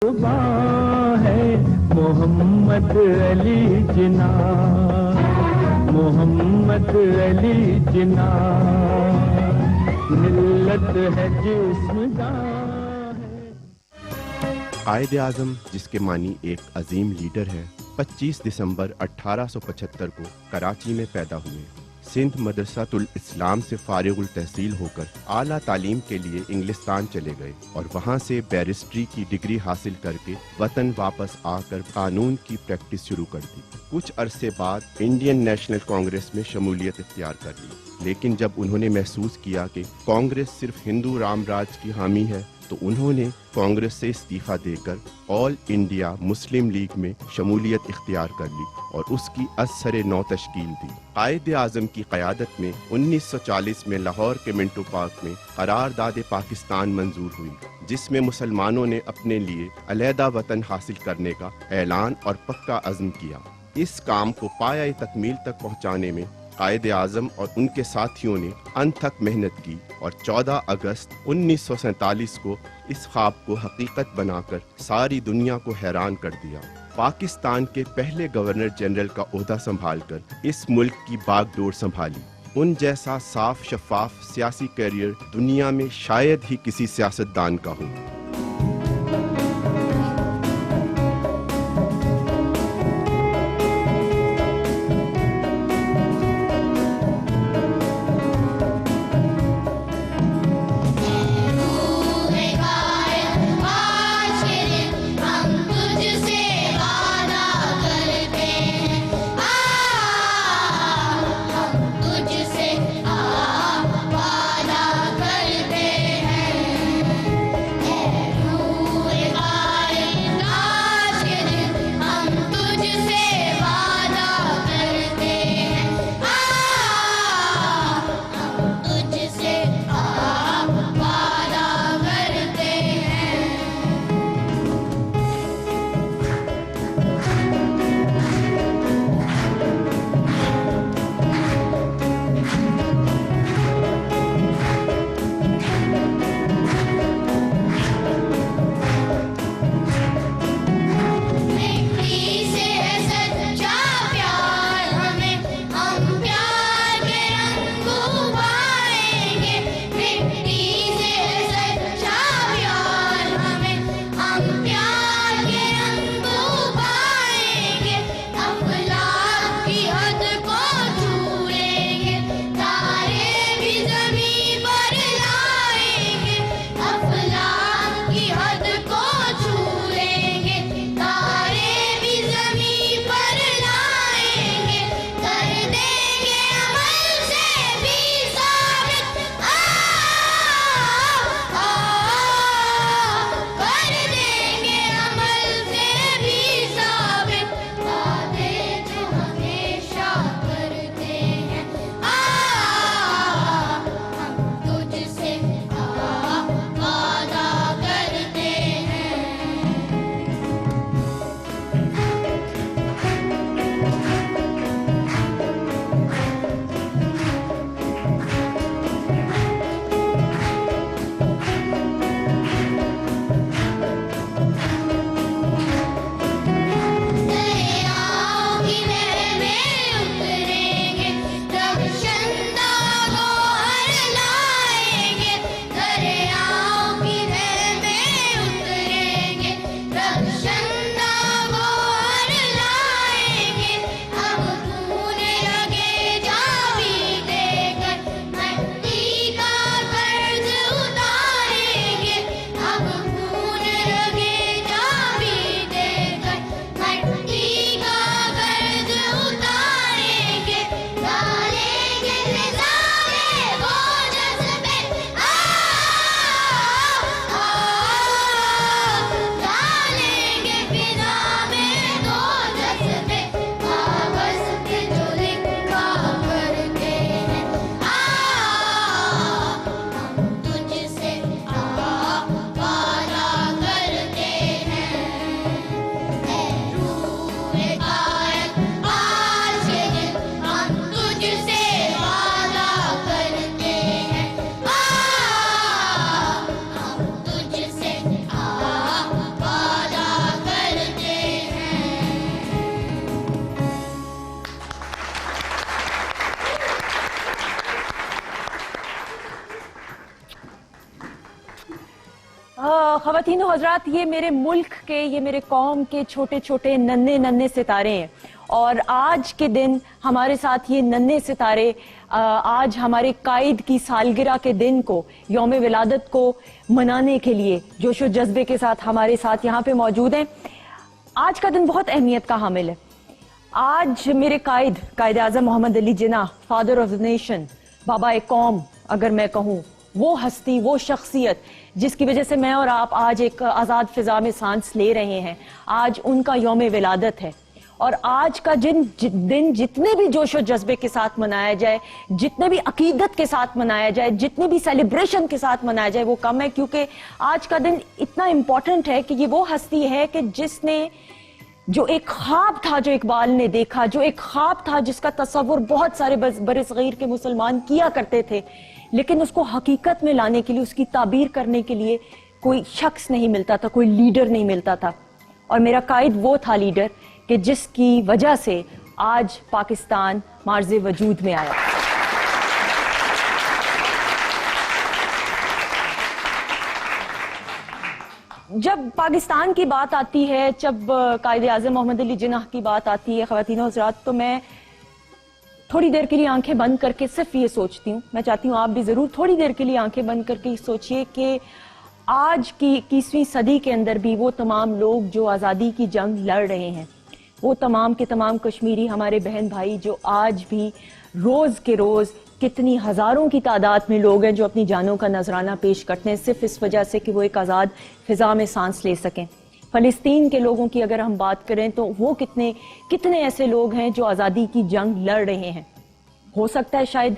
है मोहम्मद अली जिन्ना, मोहम्मद अली जिन्ना, मिल्लत है जिस्म जान है। कायदे आज़म, जिसके मानी एक अजीम लीडर है, 25 दिसंबर 1875 को कराची में पैदा हुए। सिंध मदरसातुल इस्लाम से फारिगुल तहसील होकर आला तालीम के लिए इंग्लिस्तान चले गए और वहां से बैरिस्ट्री की डिग्री हासिल करके वतन वापस आकर कानून की प्रैक्टिस शुरू कर दी। कुछ अरसे बाद इंडियन नेशनल कांग्रेस में शमूलियत इख्तियार कर ली, लेकिन जब उन्होंने महसूस किया कि कांग्रेस सिर्फ हिंदू रामराज की हामी है, तो उन्होंने कांग्रेस से इस्तीफा देकर ऑल इंडिया मुस्लिम लीग में शमूलियत इख्तियार कर ली और उसकी असरे नौ तश्कील दी। कायदे आज़म की क़यादत में 1940 में लाहौर के मिंटो पार्क में करारदाद पाकिस्तान मंजूर हुई, जिसमें मुसलमानों ने अपने लिए अलहदा वतन हासिल करने का ऐलान और पक्का अज़्म किया। इस काम को पाया तकमील तक पहुँचाने में कायदे आज़म और उनके साथियों ने अनथक मेहनत की और 14 अगस्त 1947 को इस ख्वाब को हकीकत बनाकर सारी दुनिया को हैरान कर दिया। पाकिस्तान के पहले गवर्नर जनरल का ओहदा संभालकर इस मुल्क की बागडोर संभाली। उन जैसा साफ शफाफ सियासी करियर दुनिया में शायद ही किसी सियासतदान का हो। ख़वातीनो हज़रात, ये मेरे मुल्क के, ये मेरे कौम के छोटे छोटे नन्हे नन्हे सितारे हैं और आज के दिन हमारे साथ ये नन्हे सितारे आज हमारे कायद की सालगिरह के दिन को, यौम विलादत को मनाने के लिए जोशो जज्बे के साथ हमारे साथ यहाँ पे मौजूद हैं। आज का दिन बहुत अहमियत का हामिल है। आज मेरे कायद आज़म Mohammad Ali Jinnah, father of the nation, बाबा ए कौम अगर मैं कहूँ, वो हस्ती, वो शख्सियत जिसकी वजह से मैं और आप आज एक आज़ाद फिजा में सांस ले रहे हैं, आज उनका यौम विलादत है। और आज का दिन जितने भी जोशो जज्बे के साथ मनाया जाए, जितने भी अकीदत के साथ मनाया जाए, जितने भी सेलिब्रेशन के साथ मनाया जाए, वो कम है, क्योंकि आज का दिन इतना इम्पोर्टेंट है कि ये वो हस्ती है कि जिसने जो एक ख्वाब था जो इकबाल ने देखा, जो एक ख्वाब था जिसका तस्वुर बहुत सारे बरसगीर के मुसलमान किया करते थे, लेकिन उसको हकीकत में लाने के लिए, उसकी ताबीर करने के लिए कोई शख्स नहीं मिलता था, कोई लीडर नहीं मिलता था। और मेरा कायद वो था लीडर कि जिसकी वजह से आज पाकिस्तान मार्ज़े वजूद में आया। जब पाकिस्तान की बात आती है, जब कायद आज़म मोहम्मद अली जिन्ना की बात आती है ख़वातीनो हज़रात, तो मैं थोड़ी देर के लिए आंखें बंद करके सिर्फ ये सोचती हूँ, मैं चाहती हूँ आप भी ज़रूर थोड़ी देर के लिए आंखें बंद करके सोचिए कि आज की 21वीं सदी के अंदर भी वो तमाम लोग जो आज़ादी की जंग लड़ रहे हैं, वो तमाम के तमाम कश्मीरी हमारे बहन भाई जो आज भी रोज़ के रोज़ कितनी हज़ारों की तादाद में लोग हैं जो अपनी जानों का नजराना पेश करते हैं सिर्फ इस वजह से कि वो एक आज़ाद फिजा में सांस ले सकें। फ़लस्तीन के लोगों की अगर हम बात करें तो वो कितने ऐसे लोग हैं जो आज़ादी की जंग लड़ रहे हैं। हो सकता है शायद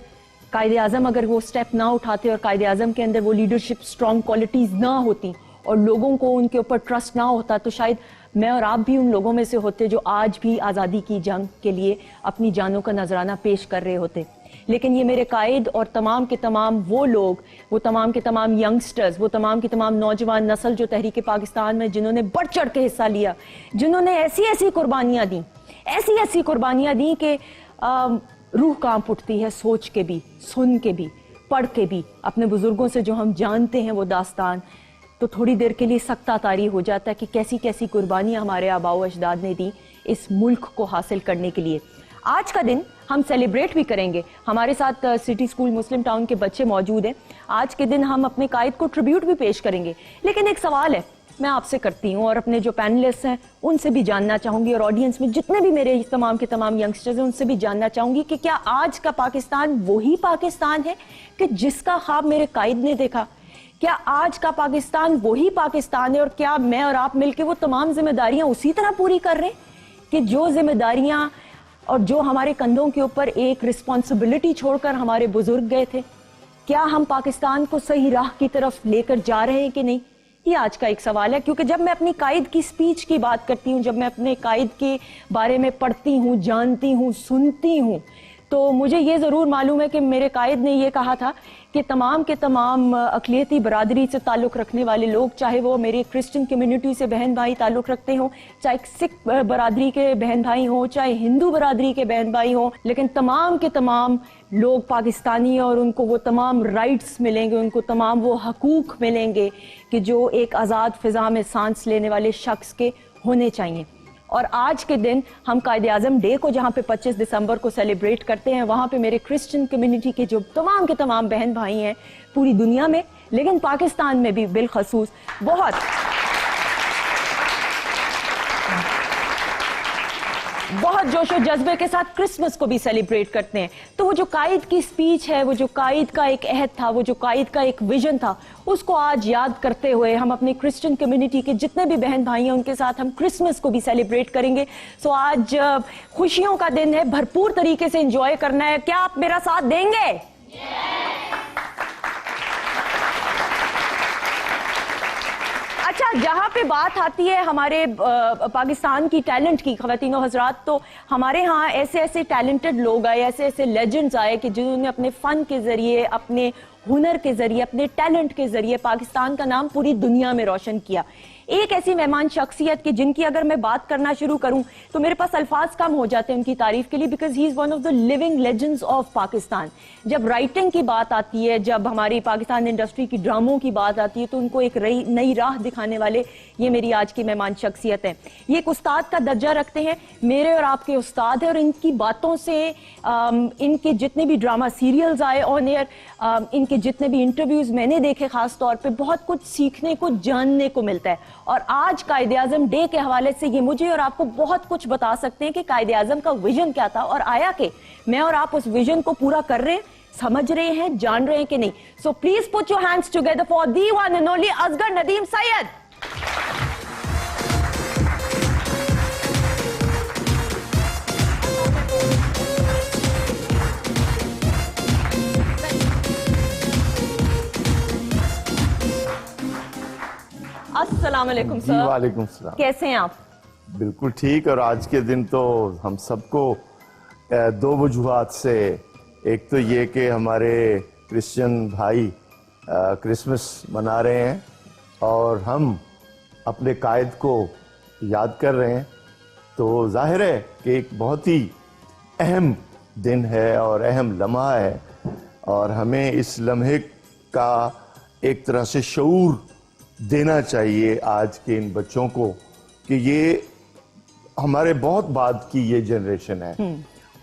कायद आज़म अगर वो स्टेप ना उठाते और कायद आज़म के अंदर वो लीडरशिप स्ट्रॉन्ग क्वालिटीज़ ना होती और लोगों को उनके ऊपर ट्रस्ट ना होता, तो शायद मैं और आप भी उन लोगों में से होते जो आज भी आज़ादी की जंग के लिए अपनी जानों का नजराना पेश कर रहे होते। लेकिन ये मेरे कायद और तमाम के तमाम वो लोग, वो तमाम के तमाम यंगस्टर्स, वो तमाम की तमाम नौजवान नस्ल जो तहरीक पाकिस्तान में जिन्होंने बढ़ चढ़ के हिस्सा लिया, जिन्होंने ऐसी ऐसी कुर्बानियाँ दी, ऐसी ऐसी कुर्बानियाँ दी कि रूह कांप उठती है सोच के भी, सुन के भी, पढ़ के भी। अपने बुजुर्गों से जो हम जानते हैं वो दास्तान, तो थोड़ी देर के लिए सख्ता तारी हो जाता है कि कैसी कैसी कुर्बानियाँ हमारे आबाओ अजदाद ने दी इस मुल्क को हासिल करने के लिए। आज का दिन हम सेलिब्रेट भी करेंगे। हमारे साथ सिटी स्कूल मुस्लिम टाउन के बच्चे मौजूद हैं। आज के दिन हम अपने कायद को ट्रिब्यूट भी पेश करेंगे। लेकिन एक सवाल है, मैं आपसे करती हूँ और अपने जो पैनलिस्ट हैं उनसे भी जानना चाहूँगी और ऑडियंस में जितने भी मेरे तमाम के तमाम यंगस्टर्स हैं उनसे भी जानना चाहूँगी कि क्या आज का पाकिस्तान वही पाकिस्तान है कि जिसका ख्वाब मेरे कायद ने देखा? क्या आज का पाकिस्तान वही पाकिस्तान है और क्या मैं और आप मिलकर वो तमाम जिम्मेदारियां उसी तरह पूरी कर रहे हैं कि जो जिम्मेदारियां और जो हमारे कंधों के ऊपर एक रिस्पॉन्सिबिलिटी छोड़कर हमारे बुजुर्ग गए थे? क्या हम पाकिस्तान को सही राह की तरफ लेकर जा रहे हैं कि नहीं? ये आज का एक सवाल है। क्योंकि जब मैं अपनी कायद की स्पीच की बात करती हूँ, जब मैं अपने कायद के बारे में पढ़ती हूँ, जानती हूँ, सुनती हूँ, तो मुझे ये ज़रूर मालूम है कि मेरे कायद ने ये कहा था कि तमाम के तमाम अक़लियती बरादरी से ताल्लुक़ रखने वाले लोग, चाहे वो मेरे क्रिश्चियन कम्युनिटी से बहन भाई ताल्लुक़ रखते हों, चाहे सिख बरादरी के बहन भाई हों, चाहे हिंदू बरादरी के बहन भाई हों, लेकिन तमाम के तमाम लोग पाकिस्तानी और उनको वो तमाम राइट्स मिलेंगे, उनको तमाम वो हकूक़ मिलेंगे कि जो एक आज़ाद फ़िज़ा में सांस लेने वाले शख्स के होने चाहिए। और आज के दिन हम कायद आज़म डे को जहाँ पे 25 दिसंबर को सेलिब्रेट करते हैं, वहाँ पे मेरे क्रिश्चियन कम्युनिटी के जो तमाम के तमाम बहन भाई हैं पूरी दुनिया में, लेकिन पाकिस्तान में भी बिलखसूस बहुत जोशो जज्बे के साथ क्रिसमस को भी सेलिब्रेट करते हैं। तो वो जो कायद की स्पीच है, वो जो कायद का एक अहद था, वो जो कायद का एक विजन था, उसको आज याद करते हुए हम अपने क्रिश्चियन कम्युनिटी के जितने भी बहन भाई हैं उनके साथ हम क्रिसमस को भी सेलिब्रेट करेंगे। सो आज खुशियों का दिन है, भरपूर तरीके से एंजॉय करना है। क्या आप मेरा साथ देंगे? अच्छा, जहाँ पे बात आती है हमारे पाकिस्तान की टैलेंट की, ख़वातीनो हज़रात, तो हमारे यहाँ ऐसे ऐसे टैलेंटेड लोग आए, ऐसे ऐसे लेजेंड्स आए कि जिन्होंने अपने फ़न के ज़रिए, अपने हुनर के ज़रिए, अपने टैलेंट के ज़रिए पाकिस्तान का नाम पूरी दुनिया में रोशन किया। एक ऐसी मेहमान शख्सियत की जिनकी अगर मैं बात करना शुरू करूं तो मेरे पास अल्फाज कम हो जाते हैं उनकी तारीफ के लिए, because he is one of the living legends of Pakistan. जब राइटिंग की बात आती है, जब हमारी पाकिस्तान इंडस्ट्री की ड्रामों की बात आती है, तो उनको एक नई राह दिखाने वाले ये मेरी आज की मेहमान शख्सियत है। ये एक उस्ताद का दर्जा रखते हैं, मेरे और आपके उस्ताद है, और इनकी बातों से इनके जितने भी ड्रामा सीरियल्स आए ऑन एयर, इनके जितने भी इंटरव्यूज मैंने देखे खास तौर पे, बहुत कुछ सीखने को जानने को मिलता है। और आज कायदे आजम डे के हवाले से ये मुझे और आपको बहुत कुछ बता सकते हैं कि कायदे आजम का विजन क्या था और आया कि मैं और आप उस विजन को पूरा कर रहे हैं, समझ रहे हैं, जान रहे हैं कि नहीं। So please put your hands together for the one and only Asgar Nadeem Syed. अस्सलाम वालेकुम सर। वालेकुम सलाम। कैसे हैं आप? बिल्कुल ठीक। और आज के दिन तो हम सबको दो वजूहात से, एक तो ये कि हमारे क्रिश्चियन भाई क्रिसमस मना रहे हैं और हम अपने कायद को याद कर रहे हैं, तो जाहिर है कि एक बहुत ही अहम दिन है और अहम लम्हा है, और हमें इस लम्हे का एक तरह से शऊर देना चाहिए आज के इन बच्चों को कि ये हमारे बहुत बाद की ये जनरेशन है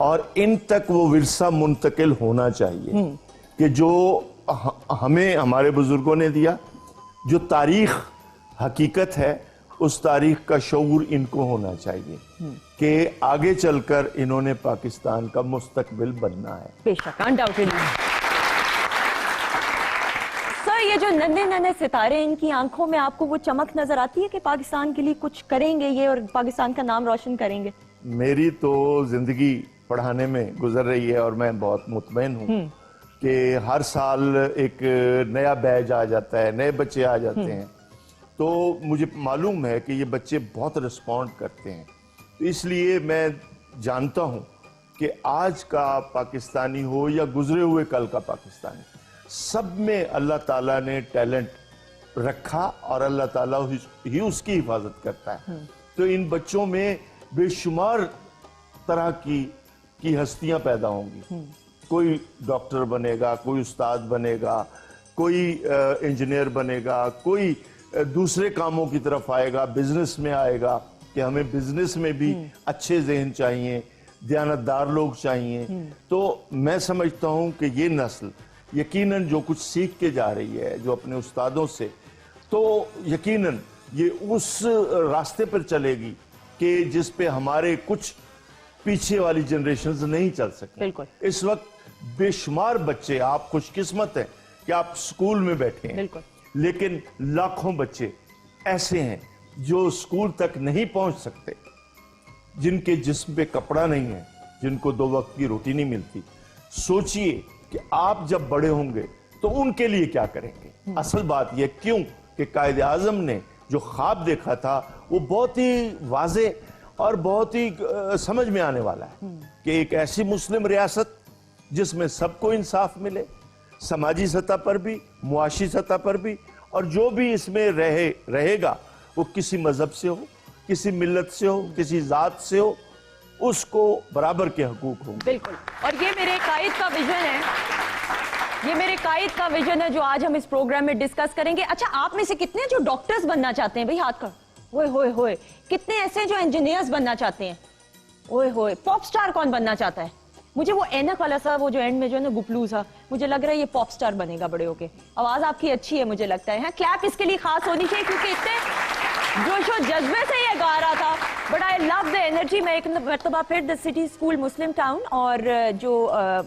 और इन तक वो विरसा मुंतकिल होना चाहिए कि जो हमें हमारे बुजुर्गों ने दिया, जो तारीख हकीकत है, उस तारीख का शऊर इनको होना चाहिए कि आगे चलकर इन्होंने पाकिस्तान का मुस्तकबिल बनना है। बेशक, अनडाउटेडली। सर, ये जो नन्हे नन्हे सितारे, इनकी आंखों में आपको वो चमक नजर आती है कि पाकिस्तान के लिए कुछ करेंगे ये और पाकिस्तान का नाम रोशन करेंगे? मेरी तो जिंदगी पढ़ाने में गुजर रही है और मैं बहुत मुतमईन हूँ कि हर साल एक नया बैच आ जाता है, नए बच्चे आ जाते हैं, तो मुझे मालूम है कि ये बच्चे बहुत रिस्पॉन्ड करते हैं। तो इसलिए मैं जानता हूँ कि आज का पाकिस्तानी हो या गुजरे हुए कल का पाकिस्तानी, सब में अल्लाह ताला ने टैलेंट रखा और अल्लाह ताला ही उसकी हिफाजत करता है। तो इन बच्चों में बेशुमार तरह की हस्तियां पैदा होंगी। कोई डॉक्टर बनेगा, कोई उस्ताद बनेगा, कोई इंजीनियर बनेगा, कोई दूसरे कामों की तरफ आएगा, बिजनेस में आएगा कि हमें बिजनेस में भी अच्छे जहन चाहिए, दयानतदार लोग चाहिए। तो मैं समझता हूं कि ये नस्ल यकीनन जो कुछ सीख के जा रही है जो अपने उस्तादों से, तो यकीनन ये उस रास्ते पर चलेगी कि जिस पे हमारे कुछ पीछे वाली जनरेशंस नहीं चल सके। बिल्कुल। इस वक्त बेशुमार बच्चे, आप खुशकिस्मत हैं कि आप स्कूल में बैठे हैं, बिल्कुल, लेकिन लाखों बच्चे ऐसे हैं जो स्कूल तक नहीं पहुंच सकते, जिनके जिस्म पे कपड़ा नहीं है, जिनको 2 वक्त की रोटी नहीं मिलती। सोचिए कि आप जब बड़े होंगे तो उनके लिए क्या करेंगे। असल बात यह क्यों कि कायदे आजम ने जो ख्वाब देखा था वो बहुत ही वाजे और बहुत ही समझ में आने वाला है कि एक ऐसी मुस्लिम रियासत जिसमें सबको इंसाफ मिले, समाजी सतह पर भी, मुआशी सतह पर भी, और जो भी इसमें रहेगा वो किसी मजहब से हो, किसी मिल्लत से हो, किसी जात से हो, उसको बराबर के हकूक होंगे। बिल्कुल। और ये मेरे कायद का विजन है, ये मेरे कायद का विजन है जो आज हम इस प्रोग्राम में डिस्कस करेंगे। अच्छा, आप में से कितने जो डॉक्टर्स बनना चाहते हैं? भाई हाथ कर। ओए होए होए। कितने ऐसे जो इंजीनियर्स बनना चाहते हैं? ओए होए। पॉप स्टार कौन बनना चाहता है? मुझे वो ऐनक वाला सा, वो जो एंड में जो है ना गुपलू सा, मुझे लग रहा है ये पॉप स्टार बनेगा बड़े होके। आवाज आपकी अच्छी है, मुझे लगता है। क्लैप इसके लिए खास होनी चाहिए क्योंकि इतने जोशो जज्बे से ये गा रहा था। But I love the energy. मैं एक मरतबा फिर the city school Muslim town और जो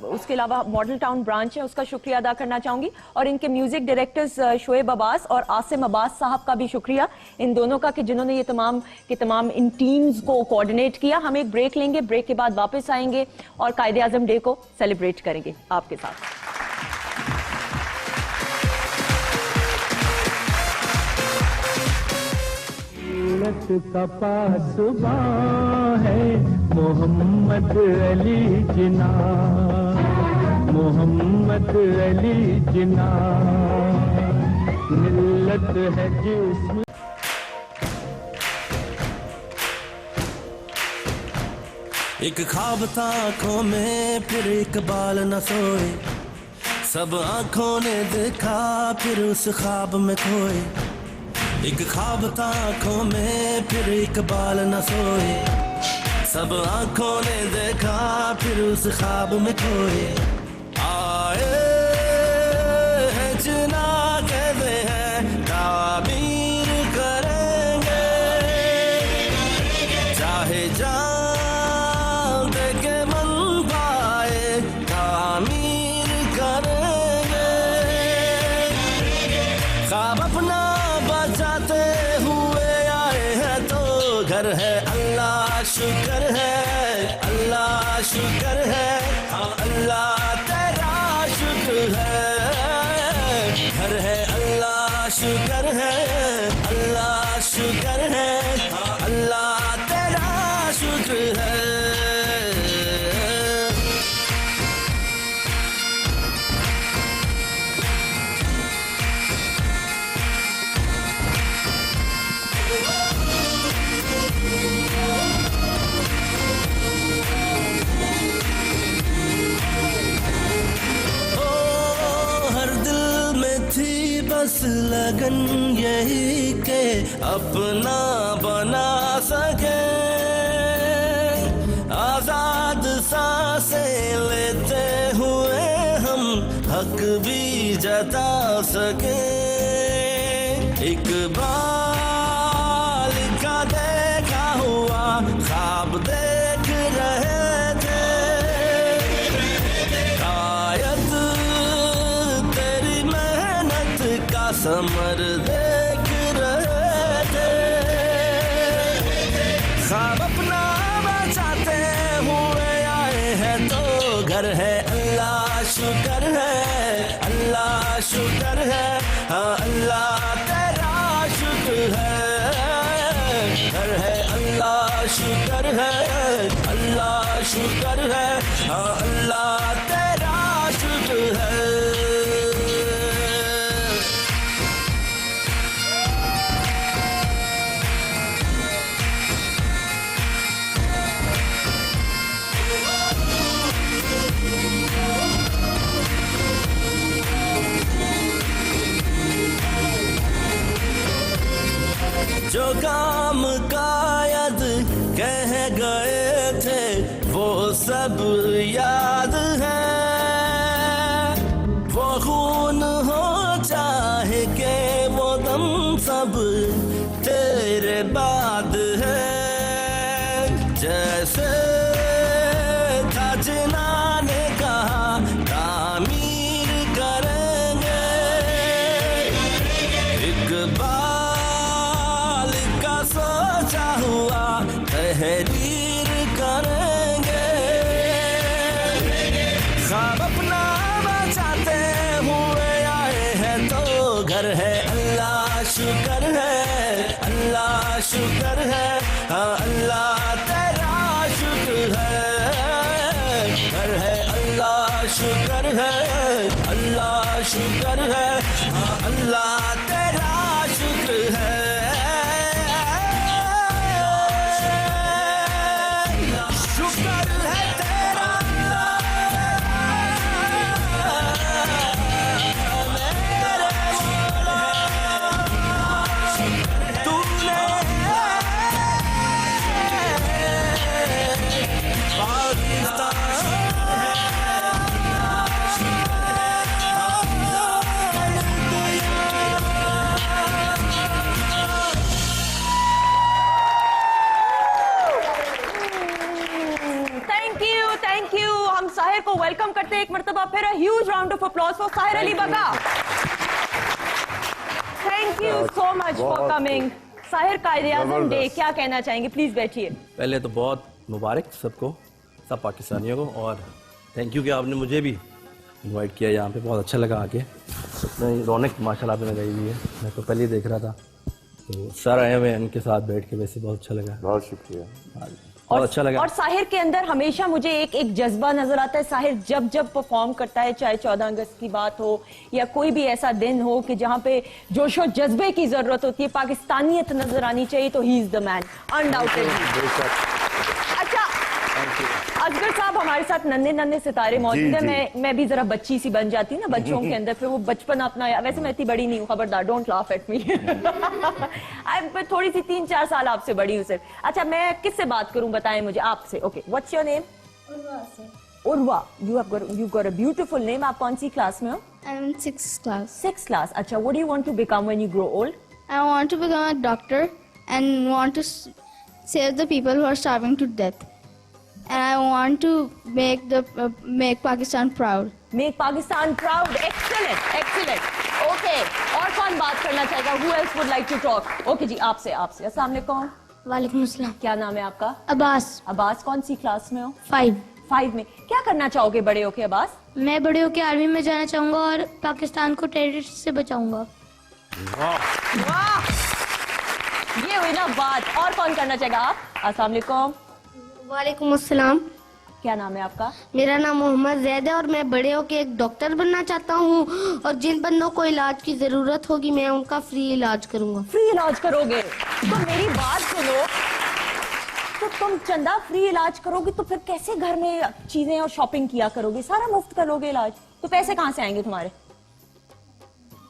उसके अलावा मॉडल टाउन ब्रांच है उसका शुक्रिया अदा करना चाहूंगी, और इनके म्यूजिक डायरेक्टर्स शोएब अब्बास और आसिम अब्बास साहब का भी शुक्रिया, इन दोनों का, कि जिन्होंने ये तमाम के तमाम इन टीम्स को कोऑर्डिनेट किया। हम एक ब्रेक लेंगे, ब्रेक के बाद वापस आएंगे और कायदे आजम डे को सेलिब्रेट करेंगे आपके साथ। का पासबा है मोहम्मद अली जिना, मोहम्मद अली जिना, मिल्लत है जिस्म। एक ख्वाब था आंखों में फिर इकबाल न सोए, सब आंखों ने देखा फिर उस ख्वाब में खोए। एक ख्वाब था आंखों में फिर इकबाल न सोए, सब आंखों ने देखा फिर उस ख्वाब में खोए। आए हैं जिना कहते हैं ताबीर करेंगे, चाहे जान दे के मन पाए तामीर करेंगे। ख्वाब अपना बचाते हुए आए हैं तो घर है अल्लाह शुक्र है, अल्लाह शुक्र है, हाँ अल्लाह तेरा शुक्र है। घर है अल्लाह शुक्र है, अल्लाह शुक्र है, हाँ अल्लाह तेरा शुक्र है। बस लगन यही के अपना बना सके, आजाद सांसें लेते हुए हम हक भी जता सके। इकबाल का देखा हुआ ख्वाब देख रहे थे, शायद तेरी मेहनत का समर देख रहे थे। ख्वाब अपना बचाते हुए आए हैं तो घर है अल्लाह शुक्र है, अल्लाह शुक्र है, हाँ अल्लाह तेरा शुक्र है। घर है अल्लाह शुक्र है, अल्लाह शुक्र है, हाँ अल्लाह तेरा शुक्र है। जो काम कायद कह गए थे वो सब याद है, वो खून हो चाहे के वो दम सब तेरे बाद है। जैसे था जिना ने कहा तामीर करेंगे, इकबाल का सोचा हुआ तहरीर करेंगे। ख्वाब अपना बचाते हुए आए हैं तो घर है अल्लाह शुक्र है, अल्लाह शुक्र है, हाँ अल्लाह तेरा शुक्र है। घर है अल्लाह शुक्र है, अल्लाह शुक्र है, हाँ अल्लाह तेरा शुक्र है। शुक्र है तेरा थैंक यू। हम साहिर को वेलकम करते हैं एक मर्तबा फिर। Huge round of applause for Sahir Ali Bagga. Thank you so much for coming. Sahir, Quaid-e-Azam day, क्या कहना चाहेंगे? प्लीज बैठिए। पहले तो बहुत मुबारक सबको, सब पाकिस्तानियों को, और थैंक यू कि आपने मुझे भी इनवाइट किया यहाँ पे। बहुत अच्छा लगा आके, इतनी रौनक माशाल्लाह पे लगाई हुई है। मैं तो पहले ही देख रहा था, तो सर आए हुए हैं उनके साथ बैठ के, वैसे बहुत अच्छा लगा। बहुत शुक्रिया, बहुत अच्छा लगा। और साहिर के अंदर हमेशा मुझे एक जज्बा नजर आता है। साहिर जब परफॉर्म करता है, चाहे 14 अगस्त की बात हो या कोई भी ऐसा दिन हो कि जहां पे जोशो जज्बे की जरूरत होती है, पाकिस्तानियत नजर आनी चाहिए, तो he is the man undoubtedly. अच्छा, असगर साहब हमारे साथ नन्हे नन्हे सितारे मौजूद है। जी। मैं भी जरा बच्ची सी बन जाती हूँ ना बच्चों के अंदर, फिर वो बचपन अपना, वैसे मैं इतनी बड़ी नहीं हूँ, खबरदार, डोंट लाफ एट मी। थोड़ी सी 3-4 साल आपसे बड़ी हूँ सिर्फ। अच्छा, मैं किससे बात करूँ, बताएं मुझे, आपसे। Okay, what's your name? Urwa. You got a beautiful name. आप कौन सी क्लास में हो? I'm in 6th class. 6th class. अच्छा, what do you want to become when you grow old? I want to become a doctor and want to save the people who are starving to death. And I want to make Pakistan proud. Make Pakistan proud. Excellent, excellent. Okay. और कौन बात करना चाहेगा? Who else would like to talk? Okay जी, आपसे। अस्सलाम वालेकुम। वालेकुम अस्सलाम। क्या नाम है आपका? अब्बास। अब्बास, कौन सी क्लास में हो? 5। 5 में। क्या करना चाहोगे बड़े होके अब्बास? मैं बड़े होकर आर्मी में जाना चाहूंगा और पाकिस्तान को टेररिस्ट से बचाऊंगा। वाह, ये हुई ना बात। और कौन करना चाहेगा? आप। अस्सलाम वालेकुम। वालेकुम अस्सलाम। क्या नाम है आपका? मेरा नाम मोहम्मद जैद है और मैं बड़े होकर एक डॉक्टर बनना चाहता हूँ और जिन बंदों को इलाज की जरूरत होगी मैं उनका फ्री इलाज करूंगा। फ्री इलाज करोगे? तो मेरी बात सुनो, तो तुम चंदा फ्री इलाज करोगे तो फिर कैसे घर में चीजें और शॉपिंग किया करोगे? सारा मुफ्त करोगे इलाज, तो पैसे कहाँ से आएंगे तुम्हारे?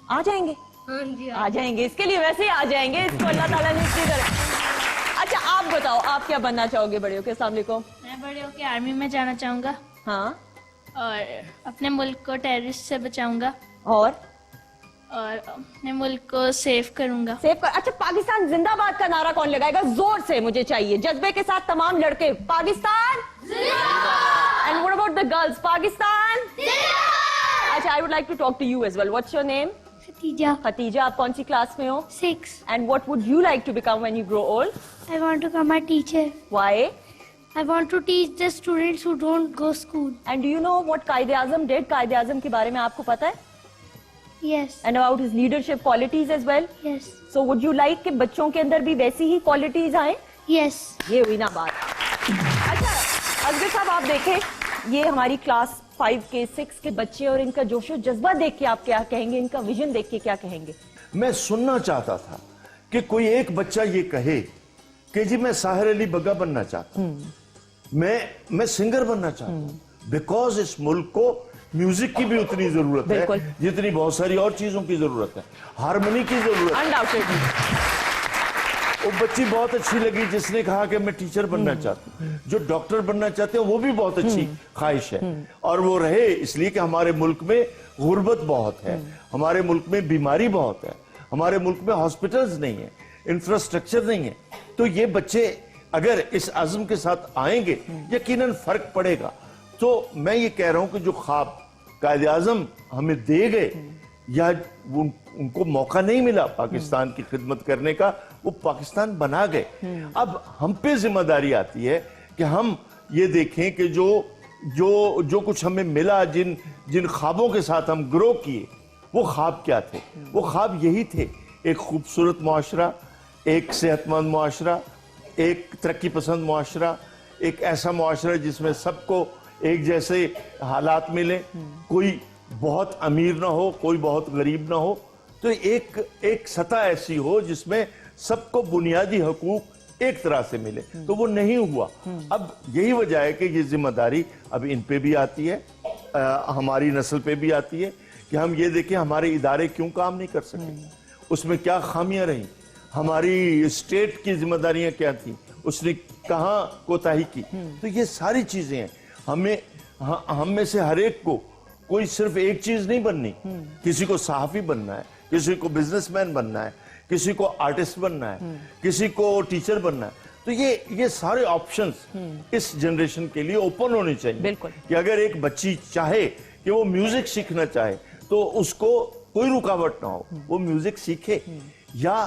आ जाएंगे? हाँ जी, आ जाएंगे, इसके लिए वैसे ही आ जाएंगे, इसको अल्लाह ताला ने इसकी तरह। अच्छा, आप बताओ, आप क्या बनना चाहोगे बड़े होके? अस्सलाम वालेकुम। मैं बड़े होकर आर्मी में जाना चाहूंगा हाँ, और अपने मुल्क को टेररिस्ट से बचाऊंगा और अपने मुल्क को सेव करूंगा। सेव कर। अच्छा, पाकिस्तान जिंदाबाद का नारा कौन लगाएगा? जोर से मुझे चाहिए, जज्बे के साथ तमाम लड़के। पाकिस्तान जिंदाबाद। And what about the girls? Pakistan जिंदाबाद। अच्छा, I would like to talk to you as well. What's your name? Khatija. Khatija, आप कौन सी क्लास में हो? 6. And what would you like to become when you grow old? I want to become a teacher. Why? I want to teach the students who don't go school. And do you know what कायदे आजम did? कायदे आजम के बारे में आपको पता है? Yes. And about his leadership qualities as well? Yes. So would you like कि बच्चों के अंदर भी वैसी ही क्वालिटीज आए? Yes. ये हुई ना बात। अच्छा असगर साहब, आप देखें, ये हमारी क्लास 5 के 6 के बच्चे और इनका जोशो जज्बा देख के आप क्या कहेंगे? इनका विजन देख के क्या कहेंगे? मैं सुनना चाहता था कि कोई एक बच्चा ये कहे कि जी मैं साहिर अली बग्गा बनना चाहता हूं, मैं सिंगर बनना चाहता हूं, बिकॉज इस मुल्क को म्यूजिक की भी उतनी जरूरत है जितनी बहुत सारी और चीजों की जरूरत है, हारमोनी की जरूरत है। अनडाउटेडली। वो बच्ची बहुत अच्छी लगी जिसने कहा कि मैं टीचर बनना चाहती हूँ। जो डॉक्टर बनना चाहते हैं वो भी बहुत अच्छी ख्वाहिश है, और वो रहे इसलिए कि हमारे मुल्क में गुर्बत बहुत है, हमारे मुल्क में बीमारी बहुत है, हमारे मुल्क में हॉस्पिटल्स नहीं है, इंफ्रास्ट्रक्चर नहीं है। तो ये बच्चे अगर इस अज़्म के साथ आएंगे यकीनन फर्क पड़ेगा। तो मैं ये कह रहा हूं कि जो ख्वाब कायदे आज़म हमें दे गए या उनको मौका नहीं मिला पाकिस्तान की खिदमत करने का, वो पाकिस्तान बना गए। अब हम पे जिम्मेदारी आती है कि हम ये देखें कि जो कुछ हमें मिला, जिन ख्वाबों के साथ हम ग्रो किए, वो ख्वाब क्या थे? वो ख्वाब यही थे, एक खूबसूरत मुआशरा, एक सेहतमंद मुआशरा, एक तरक्की पसंद मुआशरा, एक ऐसा मुआशरा जिसमें सबको एक जैसे हालात मिले, कोई बहुत अमीर ना हो, कोई बहुत गरीब ना हो, तो एक सतह ऐसी हो जिसमें सबको बुनियादी हकूक एक तरह से मिले। तो वो नहीं हुआ। अब यही वजह है कि ये जिम्मेदारी अब इन पे भी आती है, हमारी नस्ल पे भी आती है कि हम ये देखें हमारे इदारे क्यों काम नहीं कर सके, उसमें क्या खामियां रही, हमारी स्टेट की जिम्मेदारियां क्या थी, उसने कहाँ कोताही की। तो ये सारी चीजें हैं। हम में से हर एक को कोई सिर्फ एक चीज नहीं बननी, किसी को सहाफी बनना है, किसी को बिजनेसमैन बनना है, किसी को आर्टिस्ट बनना है, किसी को टीचर बनना है। तो ये सारे ऑप्शंस इस जनरेशन के लिए ओपन होने चाहिए। बिल्कुल। कि अगर एक बच्ची चाहे कि वो म्यूजिक सीखना चाहे तो उसको कोई रुकावट ना हो, वो म्यूजिक सीखे। या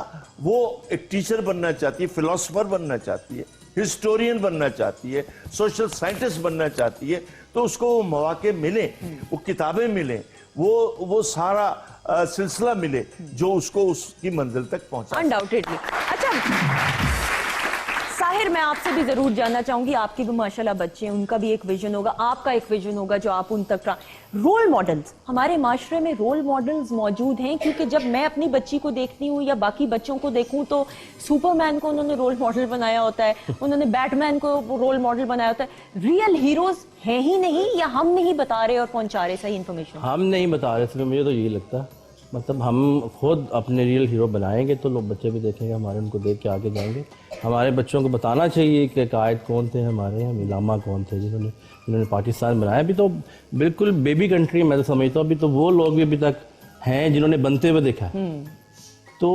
वो एक टीचर बनना चाहती है, फिलोसोफर बनना चाहती है, हिस्टोरियन बनना चाहती है, सोशल साइंटिस्ट बनना चाहती है, तो उसको वो मौके मिले, वो किताबें मिले, वो सारा सिलसिला मिले जो उसको उसकी मंजिल तक पहुंचा। अनडाउटेडली। अच्छा साहिर जाकिर, मैं आपसे भी जरूर जानना चाहूंगी, आपके भी माशाल्लाह बच्चे हैं, उनका भी एक विजन होगा, आपका एक विजन होगा जो आप उन तक रोल मॉडल्स, हमारे माशरे में रोल मॉडल्स मौजूद हैं? क्योंकि जब मैं अपनी बच्ची को देखती हूँ या बाकी बच्चों को देखूं तो सुपरमैन को उन्होंने रोल मॉडल बनाया होता है, उन्होंने बैटमैन को रोल मॉडल बनाया होता है। रियल हीरोज हैं ही नहीं, या हम नहीं बता रहे और पहुंचा रहे सही इन्फॉर्मेशन? हम नहीं बता रहे, सिर्फ मुझे तो यही लगता है, मतलब हम खुद अपने रियल हीरो बनाएंगे तो लोग, बच्चे भी देखेंगे हमारे, उनको देख के आगे जाएंगे। हमारे बच्चों को बताना चाहिए कि कायद कौन थे हमारे, हम इलामा कौन थे जिन्होंने पाकिस्तान बनाया। अभी तो बिल्कुल बेबी कंट्री मैं तो समझता हूँ, अभी तो वो लोग भी अभी तक हैं जिन्होंने बनते हुए देखा है। तो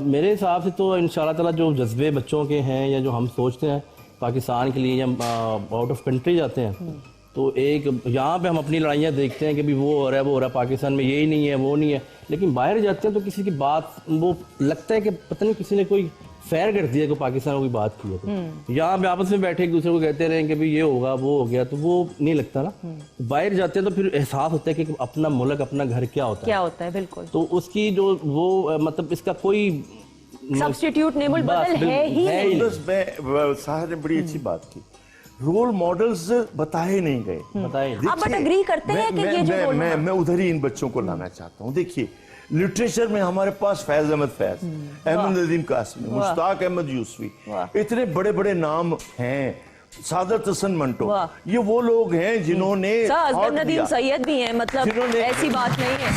मेरे हिसाब से तो इंशाल्लाह ताला जो जज्बे बच्चों के हैं, या जो हम सोचते हैं पाकिस्तान के लिए, या आउट ऑफ कंट्री जाते हैं तो एक यहाँ पे हम अपनी लड़ाइयाँ देखते हैं कि भी वो हो रहा है, वो हो रहा है, पाकिस्तान में यही नहीं है, वो नहीं है, लेकिन बाहर जाते हैं तो किसी की बात वो लगता है कि पता नहीं किसी ने कोई फेयर कर दिया कि पाकिस्तान में कोई बात की है। तो यहाँ पे आपस में बैठे एक दूसरे को कहते रहे कि भी ये होगा वो हो गया, तो वो नहीं लगता ना। बाहर जाते हैं तो फिर एहसास होता है कि अपना मुल्क, अपना घर क्या होता है। बिल्कुल। तो उसकी जो वो मतलब इसका कोई सब्स्टिट्यूट नेबल बदल है ही नहीं। बस मैं साहब ने बड़ी अच्छी बात की, रोल मॉडल्स बताए नहीं गए। बताइए आप बट एग्री करते हैं कि ये जो मैं उधर ही इन बच्चों को लाना चाहता हूँ। देखिए, लिटरेचर में हमारे पास फैज अहमद फैज, अहमद नदीम कासमी, मुश्ताक अहमद यूसुफी, इतने बड़े बड़े नाम हैं, सादत हसन मंटो, ये वो लोग हैं जिन्होंने नदीम सैयद भी हैं, मतलब ऐसी बात नहीं है।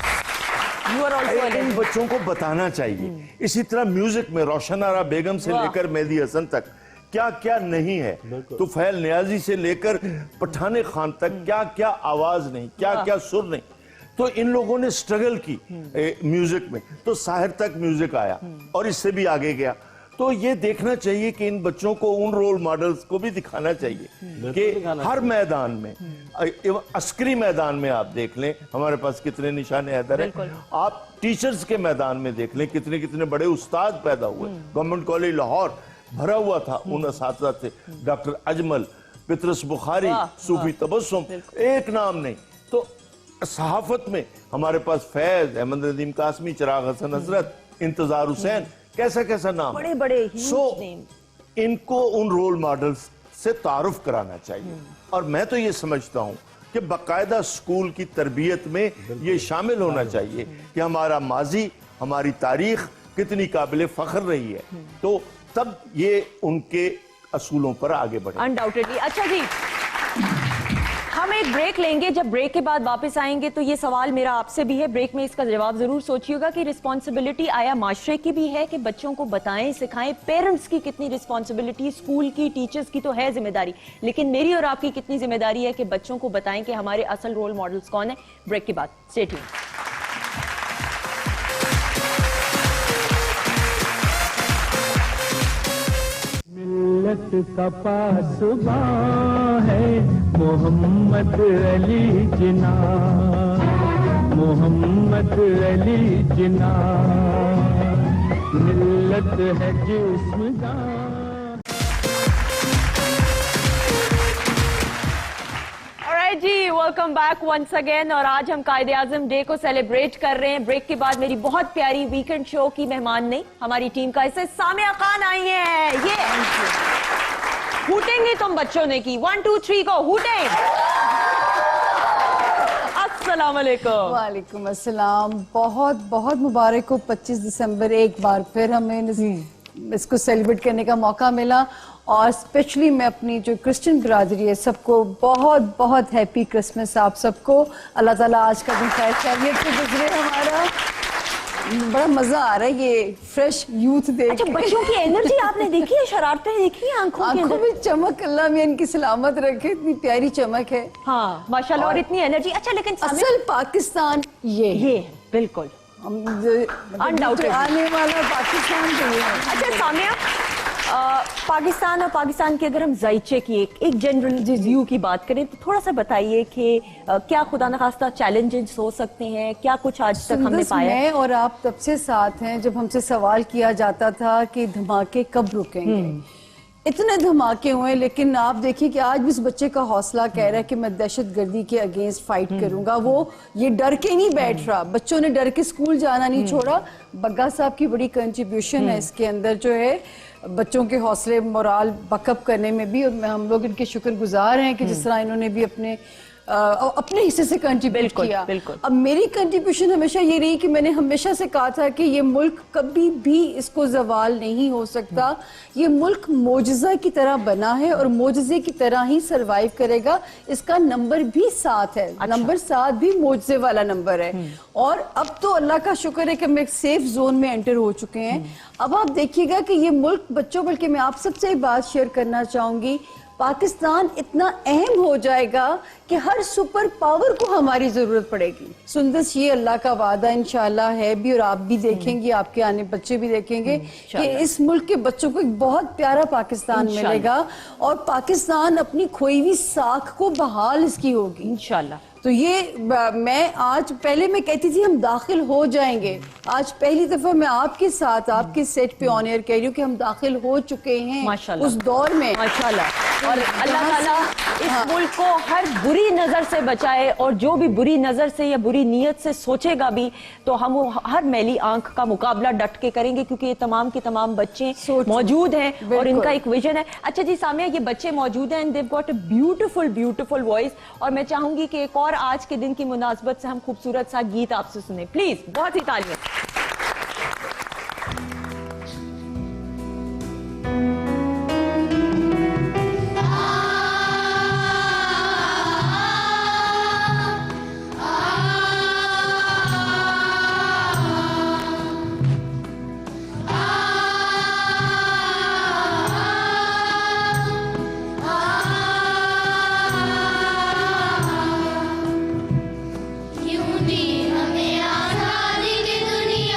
इन बच्चों को बताना चाहिए। इसी तरह म्यूजिक में रोशन आरा बेगम से लेकर मेहदी हसन तक क्या क्या नहीं है, तो फैल नियाजी से लेकर पठाने खान तक क्या क्या आवाज नहीं, क्या क्या सुर नहीं। तो इन लोगों ने स्ट्रगल की म्यूजिक में, तो साहिर तक म्यूजिक आया और इससे भी आगे गया। तो ये देखना चाहिए कि इन बच्चों को उन रोल मॉडल्स को भी दिखाना चाहिए कि हर मैदान में, अस्करी मैदान में आप देख लें हमारे पास कितने निशाने हैदर हैं, आप टीचर्स के मैदान में देख लें कितने कितने बड़े उस्ताद पैदा हुए। गवर्नमेंट कॉलेज लाहौर भरा हुआ था उन असातिज़ा से, डॉक्टर अजमल, पितरस बुखारी, सूफी तबस्सुम, एक नाम नहीं। तो सहाफत में हमारे पास फैज, अहमद नदीम कासमी, चिराग हसन हजरत, इंतजार हुसैन, कैसा कैसा नाम, बड़े बड़े इनको उन रोल मॉडल्स से तारुफ कराना चाहिए। और मैं तो ये समझता हूँ कि बाकायदा स्कूल की तरबियत में ये शामिल होना चाहिए कि हमारा माजी, हमारी तारीख कितनी काबिल फख्र रही है, तो तब ये उनके असूलों पर आगे बढ़े। अनडाउटेडली। अच्छा जी, हम एक ब्रेक लेंगे, जब ब्रेक के बाद वापस आएंगे तो ये सवाल मेरा आपसे भी है, ब्रेक में इसका जवाब जरूर सोचिएगा कि रिस्पॉन्सिबिलिटी आया माशरे की भी है कि बच्चों को बताएं, सिखाएं, पेरेंट्स की कितनी रिस्पॉन्सिबिलिटी, स्कूल की, टीचर्स की तो है जिम्मेदारी, लेकिन मेरी और आपकी कितनी जिम्मेदारी है कि बच्चों को बताएं कि हमारे असल रोल मॉडल्स कौन है। ब्रेक के बाद स्टे ट्यून्ड। मिल्लत का पासबां है मोहम्मद अली जिना, मोहम्मद अली जिना, मिल्लत है जिस्म जान। जी, वेलकम बैक वंस अगेन। और आज हम कायदे आजम डे को सेलिब्रेट कर रहे हैं। ब्रेक के बाद मेरी बहुत प्यारी वीकेंड शो की मेहमान नहीं, हमारी टीम का हिस्सा सामिया खान आई है। ये हूटेंगे तुम बच्चों ने की, 1 2 3 को हूटें। अस्सलाम वालेकुम। वालेकुम अस्सलाम। बहुत बहुत मुबारक हो 25 दिसंबर, एक बार फिर हमें इसको सेलिब्रेट करने का मौका मिला। और स्पेशली मैं अपनी जो क्रिश्चियन बिरादरी है सबको बहुत बहुत हैप्पी क्रिसमस आप सबको। अल्लाह ताला आज का दिन खैर खैरियत से गुजरे हमारा। बड़ा मजा आ रहा है ये फ्रेश यूथ देख। अच्छा, बच्चों की एनर्जी आपने देखी है, शरारतें देखी है, आंखों में चमक, अल्लाह में इनकी सलामत रखे, इतनी प्यारी चमक है। हाँ माशाल्लाह, और इतनी एनर्जी। अच्छा, लेकिन असल पाकिस्तान ये बिल्कुल अनडाउटेड आने वाला पाकिस्तान तो ये है। अच्छा सामिया, पाकिस्तान और पाकिस्तान की अगर हम जायचे की एक जनरल व्यू की बात करें तो थोड़ा सा बताइए कि क्या खुदा न खास्ता चैलेंजेस हो सकते हैं, क्या कुछ आज तक हमने पाया? मैं और आप तब से साथ हैं जब हमसे सवाल किया जाता था कि धमाके कब रुकेंगे। इतने धमाके हुए, लेकिन आप देखिए कि आज भी इस बच्चे का हौसला कह रहा है कि मैं दहशतगर्दी के अगेंस्ट फाइट करूंगा। वो ये डर के नहीं बैठ रहा, बच्चों ने डर के स्कूल जाना नहीं छोड़ा। बग्गा साहब की बड़ी कंट्रीब्यूशन है इसके अंदर जो है। बच्चों के हौसले मोराल बकअप करने में भी, और हम लोग इनके शुक्रगुजार हैं कि जिस तरह इन्होंने भी अपने हिस्से से कंट्रीब्यूट किया। बिल्कुल। अब मेरी कंट्रीब्यूशन हमेशा ये रही कि मैंने हमेशा से कहा था कि ये मुल्क कभी भी इसको जवाल नहीं हो सकता। ये मुल्क मोजज़ा की तरह बना है और मोजज़े की तरह ही सरवाइव करेगा। इसका नंबर भी 7 है। नंबर 7 भी मोजज़े वाला नंबर है। और अब तो अल्लाह का शुक्र है कि हम एक सेफ जोन में एंटर हो चुके हैं। अब आप देखिएगा कि ये मुल्क बच्चों, बल्कि मैं आप सबसे एक बात शेयर करना चाहूंगी, पाकिस्तान इतना अहम हो जाएगा कि हर सुपर पावर को हमारी जरूरत पड़ेगी। सुंदस, ये अल्लाह का वादा इंशाल्लाह है भी, और आप भी देखेंगे, आपके आने बच्चे भी देखेंगे कि इस मुल्क के बच्चों को एक बहुत प्यारा पाकिस्तान मिलेगा और पाकिस्तान अपनी खोई हुई साख को बहाल इसकी होगी इंशाल्लाह। तो ये मैं आज, पहले मैं कहती थी हम दाखिल हो जाएंगे, आज पहली दफा मैं आपके साथ आपके सेट पे ऑन एयर कह रही हूँ कि हम दाखिल हो चुके हैं माशाल्लाह, उस दौर में माशाल्लाह। और अल्लाह ताला इस मुल्क को हर बुरी नजर से बचाए, और जो भी बुरी नजर से या बुरी नीयत से सोचेगा भी तो हम हर मैली आंख का मुकाबला डट के करेंगे, क्योंकि ये तमाम के तमाम बच्चे मौजूद हैं और इनका एक विजन है। अच्छा जी सामिया, ये बच्चे मौजूद हैं, they've got a beautiful beautiful voice, और मैं चाहूंगी कि एक और आज के दिन की मुनासबत से हम खूबसूरत सा गीत आपसे सुने, प्लीज। बहुत ही तालियां। क्यों दी हमें आजादी की दुनिया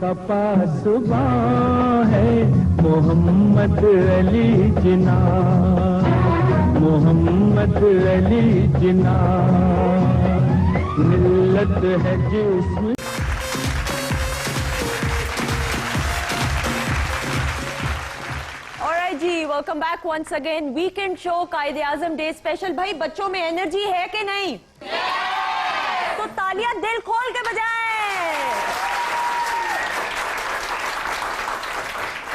का पासबां है मोहम्मद अली जिना, मोहम्मद अली जिना, मिल्लत है जिस्म। जी welcome back once again. Weekend show Quaid-e Azam day special. भाई बच्चों में एनर्जी है कि नहीं? तो तालियां दिल खोल के बजाएं।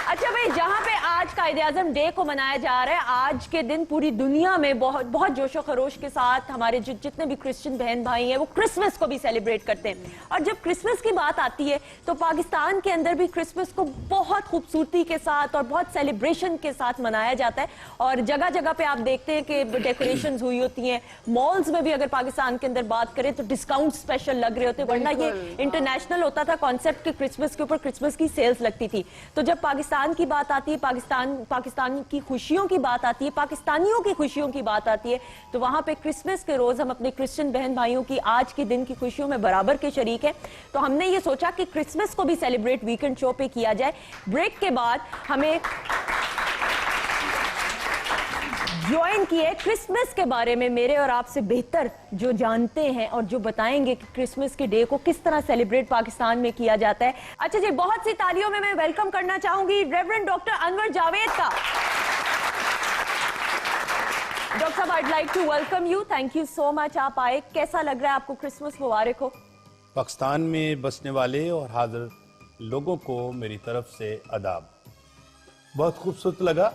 अच्छा भाई, जहां पे आज कायदे आजम डे को मनाया जा रहा है, आज के दिन पूरी दुनिया में बहुत बहुत जोशो खरोश के साथ हमारे जितने भी क्रिश्चियन बहन भाई हैं वो क्रिसमस को भी सेलिब्रेट करते हैं। और जब क्रिसमस की बात आती है तो पाकिस्तान के अंदर भी क्रिसमस को बहुत खूबसूरती के साथ और बहुत सेलिब्रेशन के साथ मनाया जाता है। और जगह जगह पे आप देखते हैं कि डेकोरेशंस हुई होती हैं। मॉल्स में भी अगर पाकिस्तान के अंदर बात करें तो डिस्काउंट स्पेशल लग रहे होते, वरना ये इंटरनेशनल होता था कॉन्सेप्ट कि क्रिसमस के ऊपर क्रिसमस की सेल्स लगती थी। तो जब पाकिस्तान की बात आती है, पाकिस्तान की खुशियों की बात आती है, पाकिस्तानियों की खुशियों की बात आती है, तो वहां पे क्रिसमस के रोज हम अपने क्रिश्चियन बहन भाइयों की आज के दिन की खुशियों में बराबर के शरीक हैं। तो हमने ये सोचा कि क्रिसमस को भी सेलिब्रेट वीकेंड शो पे किया जाए। ब्रेक के बाद हमें ज्वाइन किए क्रिसमस के बारे में मेरे और आपसे बेहतर जो जानते हैं और जो बताएंगे कि क्रिसमस के डे को किस तरह सेलिब्रेट पाकिस्तान में किया जाता है। अच्छा जी, बहुत सी तालियों में मैं वेलकम करना चाहूंगी रेवरेंड डॉक्टर अनवर जावेद का। डॉक्टर साहब, I'd like to welcome you. Thank you so much, आप आए। कैसा लग रहा है आपको? क्रिसमस मुबारक हो। पाकिस्तान में बसने वाले और हाजिर लोगों को मेरी तरफ से आदाब। बहुत खूबसूरत लगा।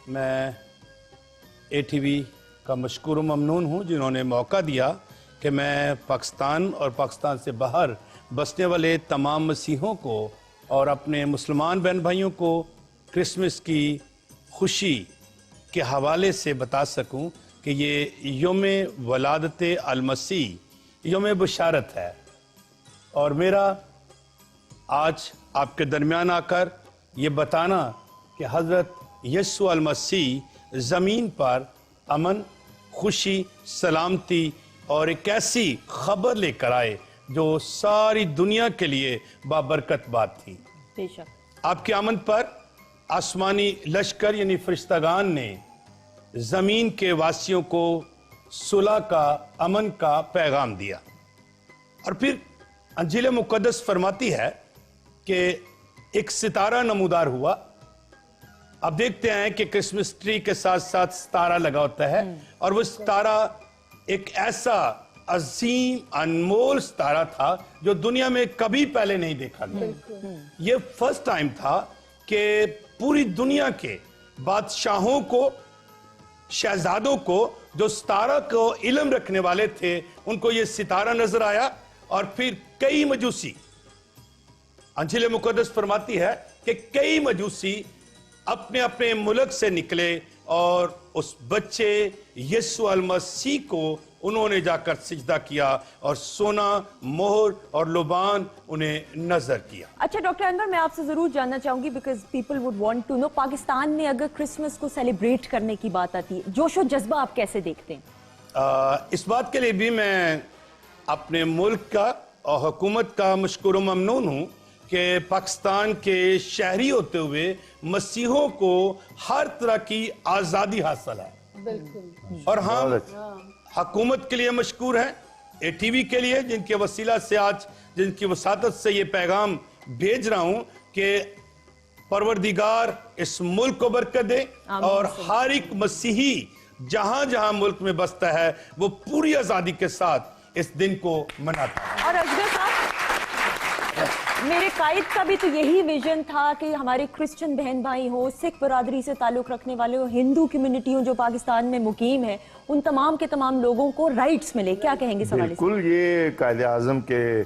मैं ATV का मशकूर ममनून हूँ जिन्होंने मौका दिया कि मैं पाकिस्तान और पाकिस्तान से बाहर बसने वाले तमाम मसीहों को और अपने मुसलमान बहन भाइयों को क्रिसमस की खुशी के हवाले से बता सकूं कि ये योम वलादत अल-मसीह योम बशारत है। और मेरा आज आपके दरमियान आकर ये बताना कि हज़रत यीशु अल-मसीह ज़मीन पर अमन, खुशी, सलामती और एक ऐसी खबर लेकर आए जो सारी दुनिया के लिए बाबरकत बात थी। बेशक आपकी आमद पर आसमानी लश्कर यानी फरिश्तागान ने जमीन के वासियों को सुलह का, अमन का पैगाम दिया। और फिर अंजील मुकद्दस फरमाती है कि एक सितारा नमूदार हुआ। अब देखते हैं कि क्रिसमस ट्री के साथ साथ सितारा लगा होता है, और वो सितारा एक ऐसा अजीम अनमोल सितारा था जो दुनिया में कभी पहले नहीं देखा गया। ये फर्स्ट टाइम था कि पूरी दुनिया के बादशाहों को, शहजादों को, जो सितारा को इल्म रखने वाले थे, उनको ये सितारा नजर आया। और फिर कई मजूसी, अंजील मुकद्दस फरमाती है कि कई मजूसी अपने अपने मुल्क से निकले और उस बच्चे यीशु अल मसीह को उन्होंने जाकर सिजदा किया और सोना, मोहर और लुबान उन्हें नजर किया। अच्छा डॉक्टर अनवर, मैं आपसे जरूर जानना चाहूंगी because people would want to know, Pakistan में अगर क्रिसमस को सेलिब्रेट करने की बात आती है, जोशो जज्बा आप कैसे देखते हैं? इस बात के लिए भी मैं अपने मुल्क का और हुकूमत का मशकूर ममनून हूँ कि पाकिस्तान के शहरी होते हुए मसीहों को हर तरह की आज़ादी हासिल है। बिल्कुल। और हम हुकूमत के लिए मशकूर हैं, ATV के लिए जिनके वसीला से आज, जिनकी वसातत से ये पैगाम भेज रहा हूं कि परवरदिगार इस मुल्क को बरकत दे और हर एक मसीही जहां जहां मुल्क में बसता है वो पूरी आज़ादी के साथ इस दिन को मनाता है। और अजगर साहब, मेरे कायद का भी तो यही विजन था कि हमारे क्रिश्चियन बहन भाई हो, सिख बरादरी से ताल्लुक रखने वाले हो, हिंदू कम्युनिटी हो जो पाकिस्तान में मुकीम है, उन तमाम के तमाम लोगों को राइट्स मिले। क्या कहेंगे सवाल? बिल्कुल, ये कायदे आजम के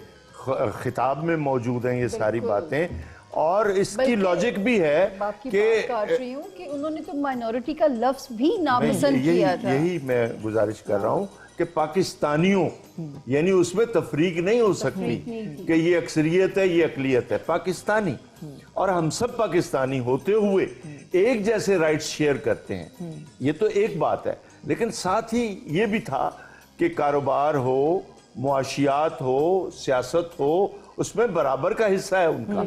खिताब में मौजूद हैं ये सारी बातें। और इसकी लॉजिक भी है कि उन्होंने तो माइनॉरिटी का लफ्ज भी नापसंद किया था। यही मैं गुजारिश कर रहा हूँ कि पाकिस्तानियों, यानी उसमें तफरीक नहीं हो सकती कि ये अक्सरियत है, ये अकलियत है। पाकिस्तानी, और हम सब पाकिस्तानी होते हुए एक जैसे राइट्स शेयर करते हैं, ये तो एक बात है। लेकिन साथ ही ये भी था कि कारोबार हो, मुआशियात हो, सियासत हो, उसमें बराबर का हिस्सा है उनका,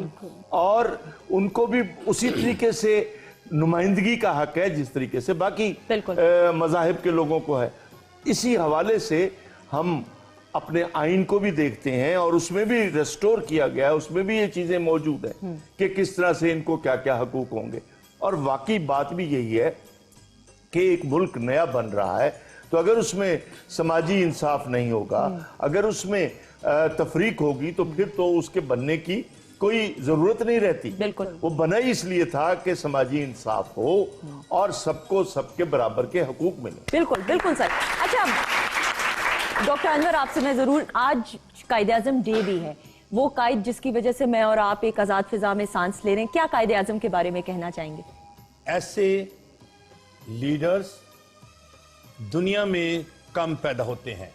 और उनको भी उसी तरीके से नुमाइंदगी का हक है जिस तरीके से बाकी मज़ाहिब के लोगों को है। इसी हवाले से हम अपने आइन को भी देखते हैं और उसमें भी रेस्टोर किया गया है, उसमें भी ये चीजें मौजूद है कि किस तरह से इनको क्या क्या हकूक होंगे। और वाकई बात भी यही है कि एक मुल्क नया बन रहा है, तो अगर उसमें समाजी इंसाफ नहीं होगा, अगर उसमें तफरीक होगी, तो फिर तो उसके बनने की कोई जरूरत नहीं रहती। बिल्कुल। वो बना ही इसलिए था कि समाजी इंसाफ हो और सबको सबके बराबर के हकूक मिले। बिल्कुल बिल्कुल सर। अच्छा डॉक्टर अनवर, आपसे मैं जरूर, आज कायदे आजम डे भी है, वो कायद जिसकी वजह से मैं और आप एक आजाद फिजा में सांस ले रहे हैं, क्या कायदे आजम के बारे में कहना चाहेंगे? ऐसे लीडर्स दुनिया में कम पैदा होते हैं।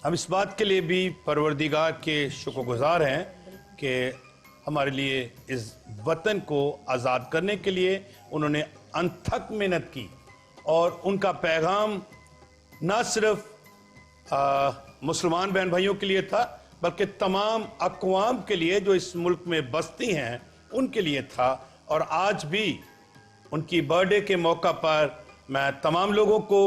हम इस बात के लिए भी परवरदिगार के शुक्रगुजार हैं कि हमारे लिए इस वतन को आज़ाद करने के लिए उन्होंने अनथक मेहनत की, और उनका पैगाम ना सिर्फ मुसलमान बहन भाइयों के लिए था, बल्कि तमाम अक़वाम के लिए जो इस मुल्क में बसती हैं उनके लिए था। और आज भी उनकी बर्थडे के मौका पर मैं तमाम लोगों को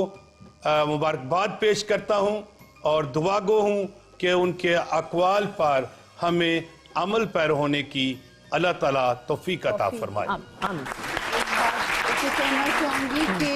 मुबारकबाद पेश करता हूं और दुआ गो हूं कि उनके अक़वाल पर हमें अमल पैर होने की अल्लाह ताला तौफीक अता फरमाए। कहना चाहूंगी कि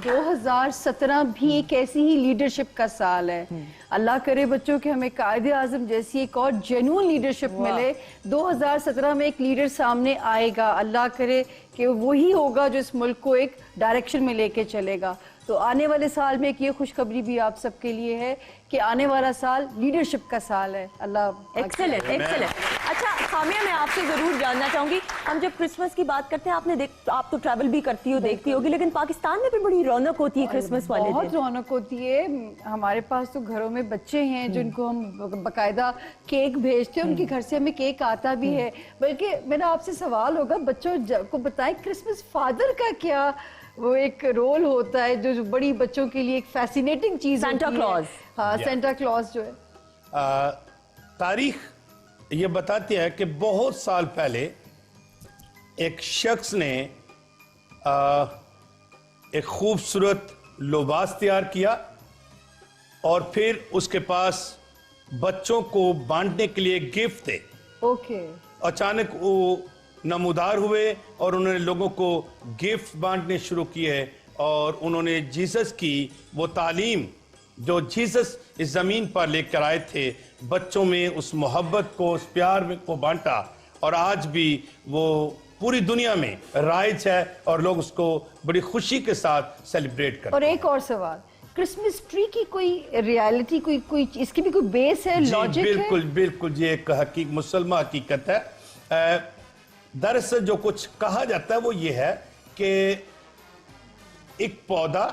2017 भी एक ऐसी ही लीडरशिप का साल है। अल्लाह करे बच्चों के हमें कायदे आजम जैसी एक और जेन्युइन लीडरशिप मिले। 2017 में एक लीडर सामने आएगा, अल्लाह करे कि वही होगा जो इस मुल्क को एक डायरेक्शन में लेके चलेगा। तो आने वाले साल में एक ये खुशखबरी भी आप सबके लिए है कि आने वाला साल लीडरशिप का साल है। अल्लाह एक्सेलेंट एक्सेलेंट। अच्छा खामिया, मैं आपसे जरूर जानना चाहूंगी, हम जब क्रिसमस की बात करते हैं, आप तो ट्रैवल भी करती हो, देखती होगी, लेकिन पाकिस्तान में भी बड़ी रौनक होती है क्रिसमस वाले दिन। बहुत रौनक होती है। हमारे पास तो घरों में बच्चे हैं जिनको हम बाकायदा केक भेजते हैं, उनके घर से हमें केक आता भी है। बल्कि मेरा आपसे सवाल होगा, बच्चों को बताएं क्रिसमस फादर का क्या वो एक रोल होता है जो बड़ी बच्चों के लिए एक फैसिनेटिंग चीज है। Santa Claus. हाँ, सेंटा क्लॉज जो है। तारीख ये बताती है कि बहुत साल पहले एक शख्स ने एक खूबसूरत लिबास तैयार किया और फिर उसके पास बच्चों को बांटने के लिए गिफ्ट थे। ओके। अचानक वो नमूदार हुए और उन्होंने लोगों को गिफ्ट बांटने शुरू किए और उन्होंने जीसस की वो तालीम जो जीसस इस जमीन पर लेकर आए थे, बच्चों में उस मोहब्बत को, उस प्यार को बांटा, और आज भी वो पूरी दुनिया में राइज है और लोग उसको बड़ी खुशी के साथ सेलिब्रेट करते हैं। और एक और सवाल, क्रिसमस ट्री की कोई रियलिटी, कोई इसकी भी कोई बेस है, लॉजिक है? बिल्कुल बिल्कुल, ये मुसलमान हकीकत है। दरअसल जो कुछ कहा जाता है वो ये है कि एक पौधा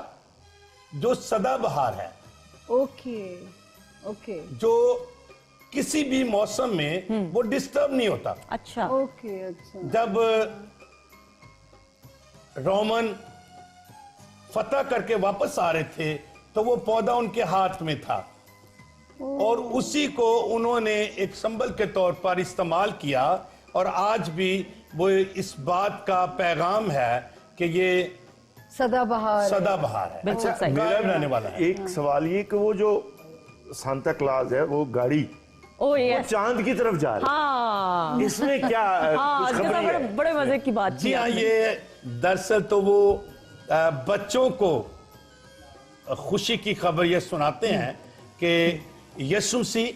जो सदाबहार है, ओके ओके, जो किसी भी मौसम में वो डिस्टर्ब नहीं होता। अच्छा ओके। अच्छा, जब रोमन फतह करके वापस आ रहे थे तो वो पौधा उनके हाथ में था और उसी को उन्होंने एक संबल के तौर पर इस्तेमाल किया, और आज भी वो इस बात का पैगाम है कि ये सदाबहार है। बिल्कुल सही। रहने वाला है। एक सवाल ये कि वो जो सांता क्लॉज है वो गाड़ी वो चांद की तरफ जा रही है। हाँ, इसमें क्या हाँ, कुछ खबरी है? बड़े मजे की बात। जी हाँ, ये दरअसल तो वो बच्चों को खुशी की खबर ये सुनाते हैं कि यीशु मसीह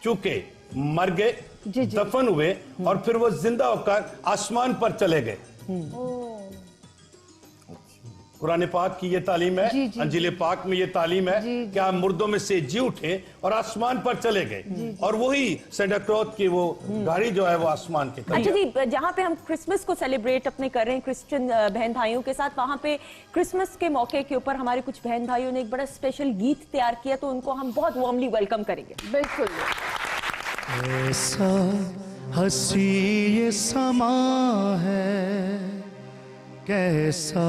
चूंकि मर गए, दफन हुए और फिर वो जिंदा होकर आसमान पर चले गए। कुरान पाक की ये तालीम है, अंजील पाक में ये तालीम है कि आप मुर्दों में से जी उठे और आसमान पर चले गए, और वही सेंटा क्लॉज की वो गाड़ी जो है वो आसमान के। अच्छा जी, जहाँ पे हम क्रिसमस को सेलिब्रेट अपने कर रहे हैं क्रिश्चियन बहन भाइयों के साथ, वहाँ पे क्रिसमस के मौके के ऊपर हमारे कुछ बहन भाइयों ने एक बड़ा स्पेशल गीत तैयार किया, तो उनको हम बहुत वार्मली वेलकम करेंगे। बिल्कुल। ऐसा हंसी ये समा है, कैसा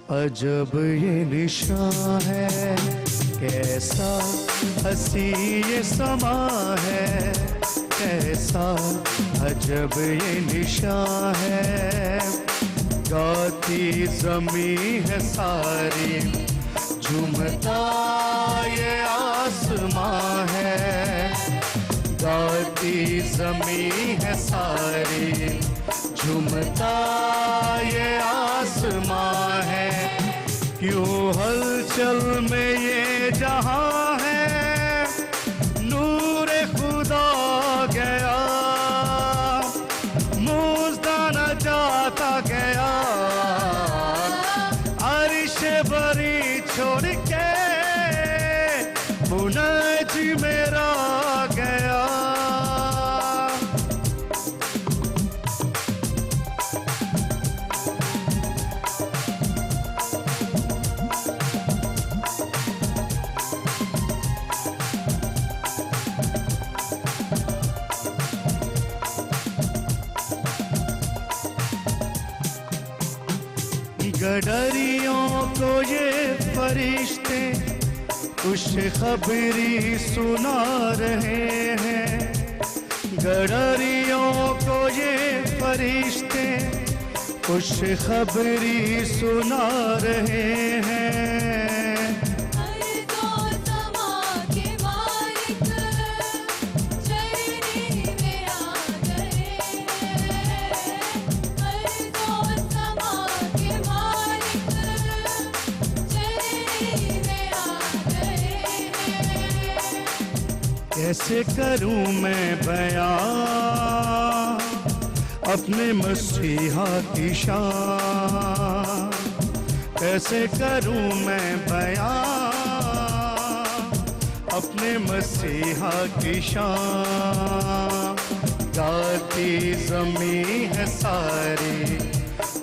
अजब ये निशान है, कैसा हसी ये समा है, कैसा अजब ये निशां है। गाती ज़मी है सारी, झूमता ये आसमां है। गाती ज़मी है सारी, झूमता ये आसमां है। क्यों हलचल में ये जहां है, नूरे खुदा गया, मुझदा न जाता गया। अर्श बरी छोड़ के मुनाजी मेरा गया। गडरियों को ये फरिश्ते खुशखबरी सुना रहे हैं। गडरियों को ये फरिश्ते खुशखबरी सुना रहे हैं। कैसे करूं मैं बयां अपने मसीहा की शान, कैसे करूं मैं बयां अपने मसीहा की शान। गाती ज़मी है सारी,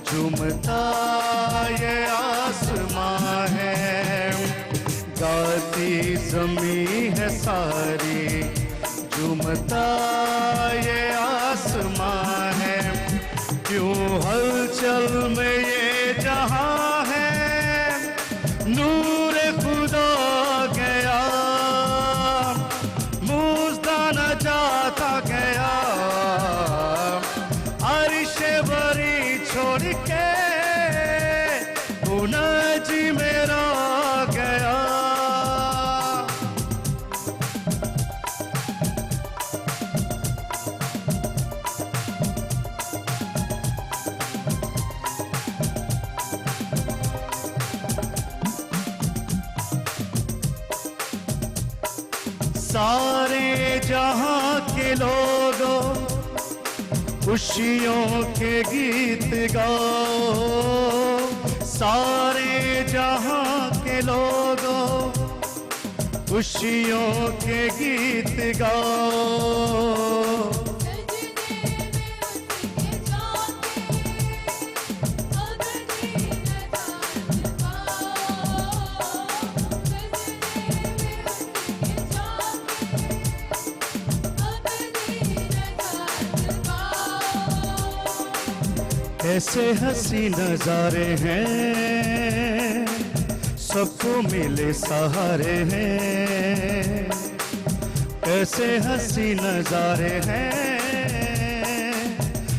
झूमता ये आसमां है। गाती ज़मी है सारी, झूमता ये आसमां है। क्यों हलचल में ये जहां है, नूर खुदा गया, मुझदा न जाता गया। अर्श बरी छोड़ के मुनाजी मेरा गया। सारे जहां के लोगों खुशियों के गीत गाओ। सारे जहां के लोगों खुशियों के गीत गाओ। ऐसे हंसी नजारे हैं, सबको मिले सहारे हैं। ऐसे हंसी नजारे हैं,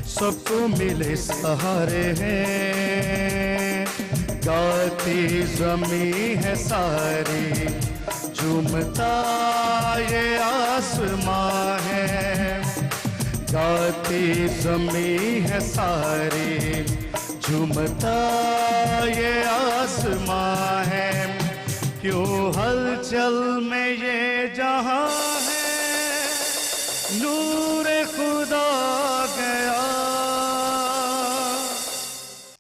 सबको मिले सहारे हैं। गाती ज़मी है सारी, झूमता ये आसमां है। गाती ज़मी है सारी, झूमता ये आसमां है। क्यों हलचल में ये जहां है, नूर खुदा गया।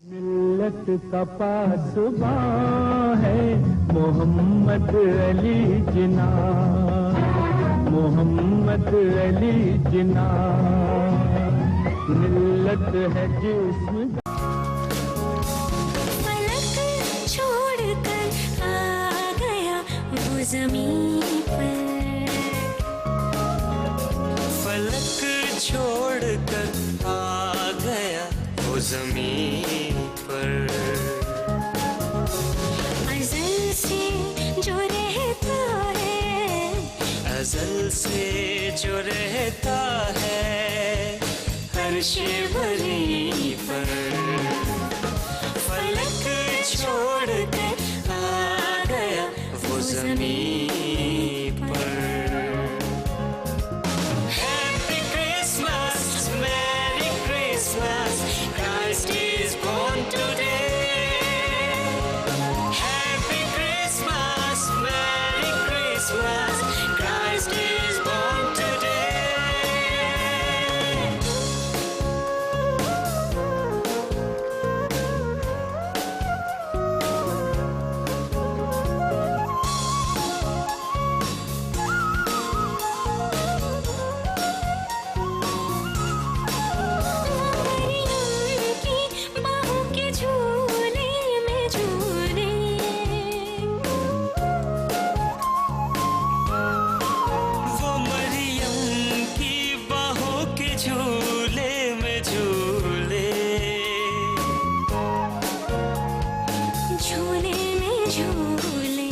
मिल्लत का पासबां है मोहम्मद अली जिना, मोहम्मद अली जिना। मिल्लत है जिस्म ज़मीन पर, फलक छोड़कर आ गया वो ज़मीन पर। अज़ल से जो रहता अज़ल से जो रहता है अर्श भरी पर, फलक छोड़ कर आ गया वो ज़मीन पर। Happy Christmas, Merry Christmas, Christ is born today. Happy Christmas, Merry Christmas, Christ is born today. वो मरियम की बाहों के झूले में झूले, झूले में झूले।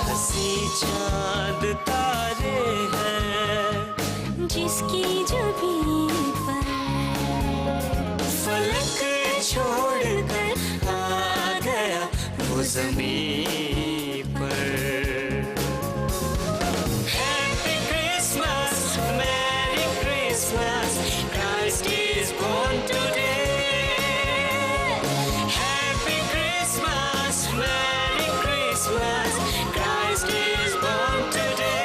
हंसी चांद तारे हैं जिसकी जबीन पर, फलक छोड़ कर आ गया वो ज़मीन पर। Happy Christmas, Merry Christmas, Christ is born today. Happy Christmas, Merry Christmas, Christ is born today.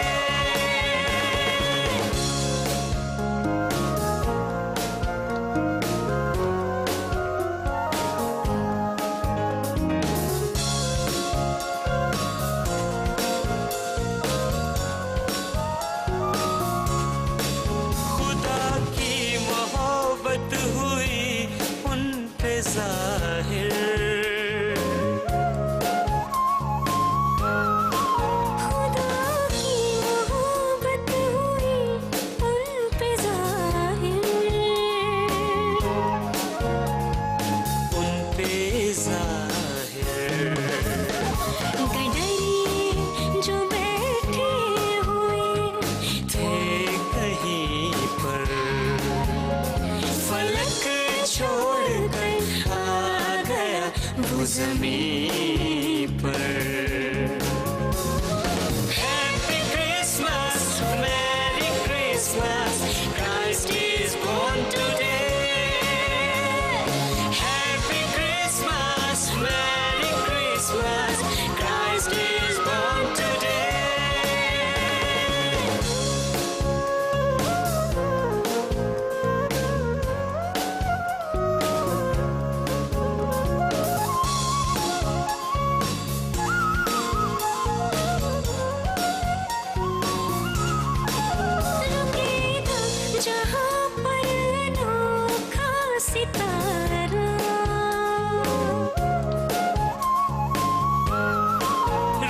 खुदा की मोहब्बत हुई उन पे ज़ाहिर, खुदा की मोहब्बत हुई उन पे ज़ाहिर, उन पे ज़ाहिर। गडरिए जो बैठे हुए थे कहीं पर, फलक छोड़ कर आ गया वो ज़मीन पर। Happy Christmas, Merry Christmas, Christ is born today. Happy Christmas, Merry Christmas, Christ is born today. रुकेगा जहाँ पर अनोखा सितारा,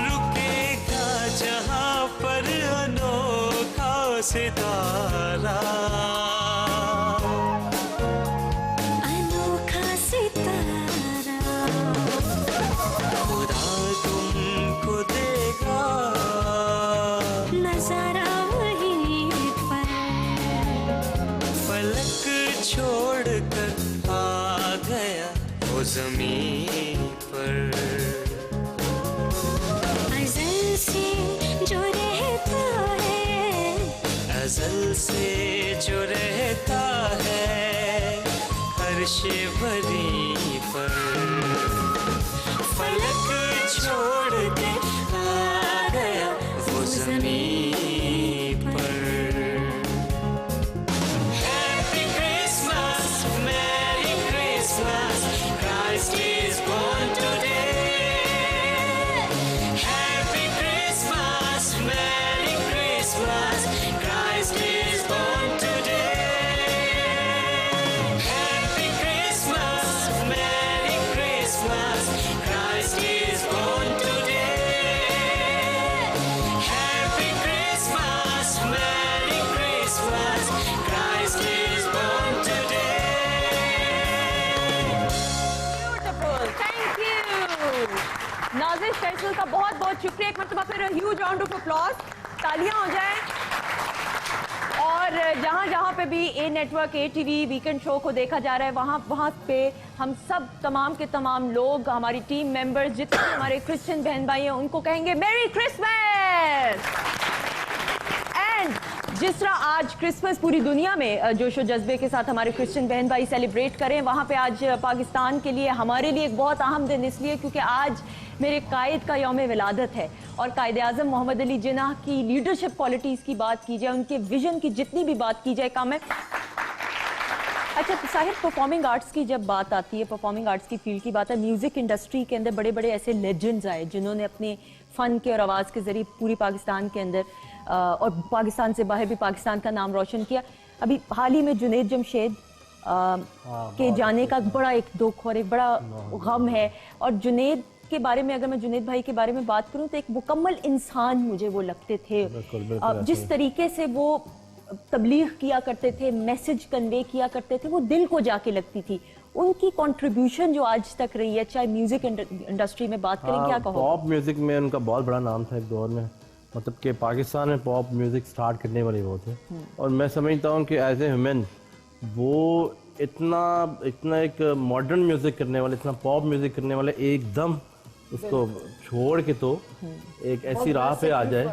रुकेगा जहाँ पर अनोखा सितारा, अनोखा सितारा। खुदा तुमको देगा नजारा वहीं पर, फलक छोड़ कर आ गया वो ज़मीन पर। अज़ल से जो रहता है, अज़ल से जो रहता है अर्श भरी पर, फलक छोड़ के आ गया वो ज़मीन पर। Happy Christmas, Merry Christmas, Christ is born today. Happy Christmas, Merry Christmas, Christ is born today. Happy Christmas, Merry Christmas, Christ is born today. Happy Christmas, Merry Christmas, Christ is born today. Beautiful, thank you. नाज़िश Faisal का बहुत बहुत शुक्रिया। एक मरतबा फिर huge round of applause तालियां हो जाएं। और जहां जहां पे भी a network, A TV weekend show को देखा जा रहा है, वहां पे हम सब तमाम के तमाम लोग, हमारी टीम मेंबर्स, जितने हमारे क्रिश्चियन बहन भाई हैं, उनको कहेंगे मेरी क्रिसमस। एंड जिस तरह आज क्रिसमस पूरी दुनिया में जोशो जज्बे के साथ हमारे क्रिश्चियन बहन भाई सेलिब्रेट करें, वहां पे आज पाकिस्तान के लिए, हमारे लिए एक बहुत अहम दिन इसलिए क्योंकि आज मेरे कायद का यौम विलादत है। और कायद आज़म मोहम्मद अली जिन्नाह की लीडरशिप क्वालिटीज़ की बात की जाए, उनके विजन की जितनी भी बात की जाए कम है। अच्छा साहिब, परफॉर्मिंग आर्ट्स की जब बात आती है, परफॉर्मिंग आर्ट्स की फील्ड की बात है, म्यूज़िक इंडस्ट्री के अंदर बड़े बड़े ऐसे लेजेंड्स आए जिन्होंने अपने फ़न के और आवाज़ के ज़रिए पूरी पाकिस्तान के अंदर और पाकिस्तान से बाहर भी पाकिस्तान का नाम रोशन किया। अभी हाल ही में जुनैद जमशेद के जाने का बड़ा एक दुख और एक बड़ा गम है। और जुनैद के बारे में, अगर मैं जुनैद भाई के बारे में बात करूं तो एक मुकम्मल इंसान मुझे वो लगते थे। जिस तरीके से वो तबलीग किया करते थे, मैसेज कन्वे किया करते थे, वो दिल को जाके लगती थी। उनकी कंट्रीब्यूशन जो आज तक रही है, चाहे म्यूजिक इंडस्ट्री में बात करें, क्या कहोगे? पॉप म्यूजिक में उनका बहुत बड़ा नाम था एक दौर में, मतलब कि पाकिस्तान में पॉप म्यूजिक स्टार्ट करने वाले वो थे। और मैं समझता हूँ कि एज ए ह्यूमन वो इतना एक मॉडर्न म्यूजिक करने वाले, इतना पॉप म्यूजिक करने वाले, एकदम उसको छोड़ के तो एक ऐसी राह पे आ जाए,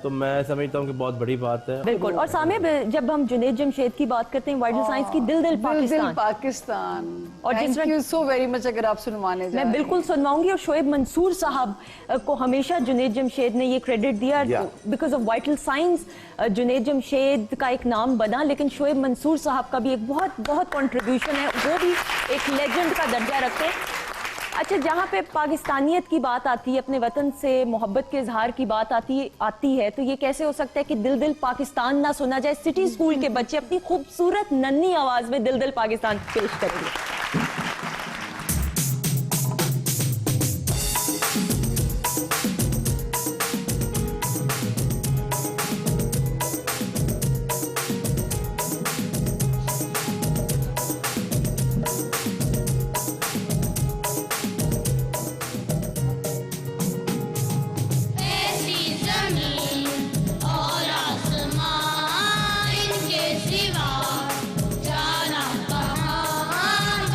तो मैं समझता हूँ कि बहुत बड़ी बात है। बिल्कुल। और सामने जब हम जुनैद जमशेद की बात करते हैं, वाइडल साइंस की दिल दिल पाकिस्तान, और thank you so very much. अगर आप सुनवाने मैं बिल्कुल सुनवाऊंगी। और शोएब मंसूर साहब को हमेशा जुनैद जमशेद ने ये क्रेडिट दिया, because of vital science Junaid Jamshed का एक नाम बना, लेकिन शोएब मंसूर साहब का भी एक बहुत बहुत कंट्रीब्यूशन है, वो भी एक लेजेंड का दर्जा रखते हैं। अच्छा, जहाँ पे पाकिस्तानियत की बात आती है, अपने वतन से मोहब्बत के इजहार की बात आती है, तो ये कैसे हो सकता है कि दिल दिल पाकिस्तान ना सुना जाए? सिटी स्कूल के बच्चे अपनी खूबसूरत नन्ही आवाज में दिल दिल पाकिस्तान पेश करेंगे। इनके सिवा जाना कहाँ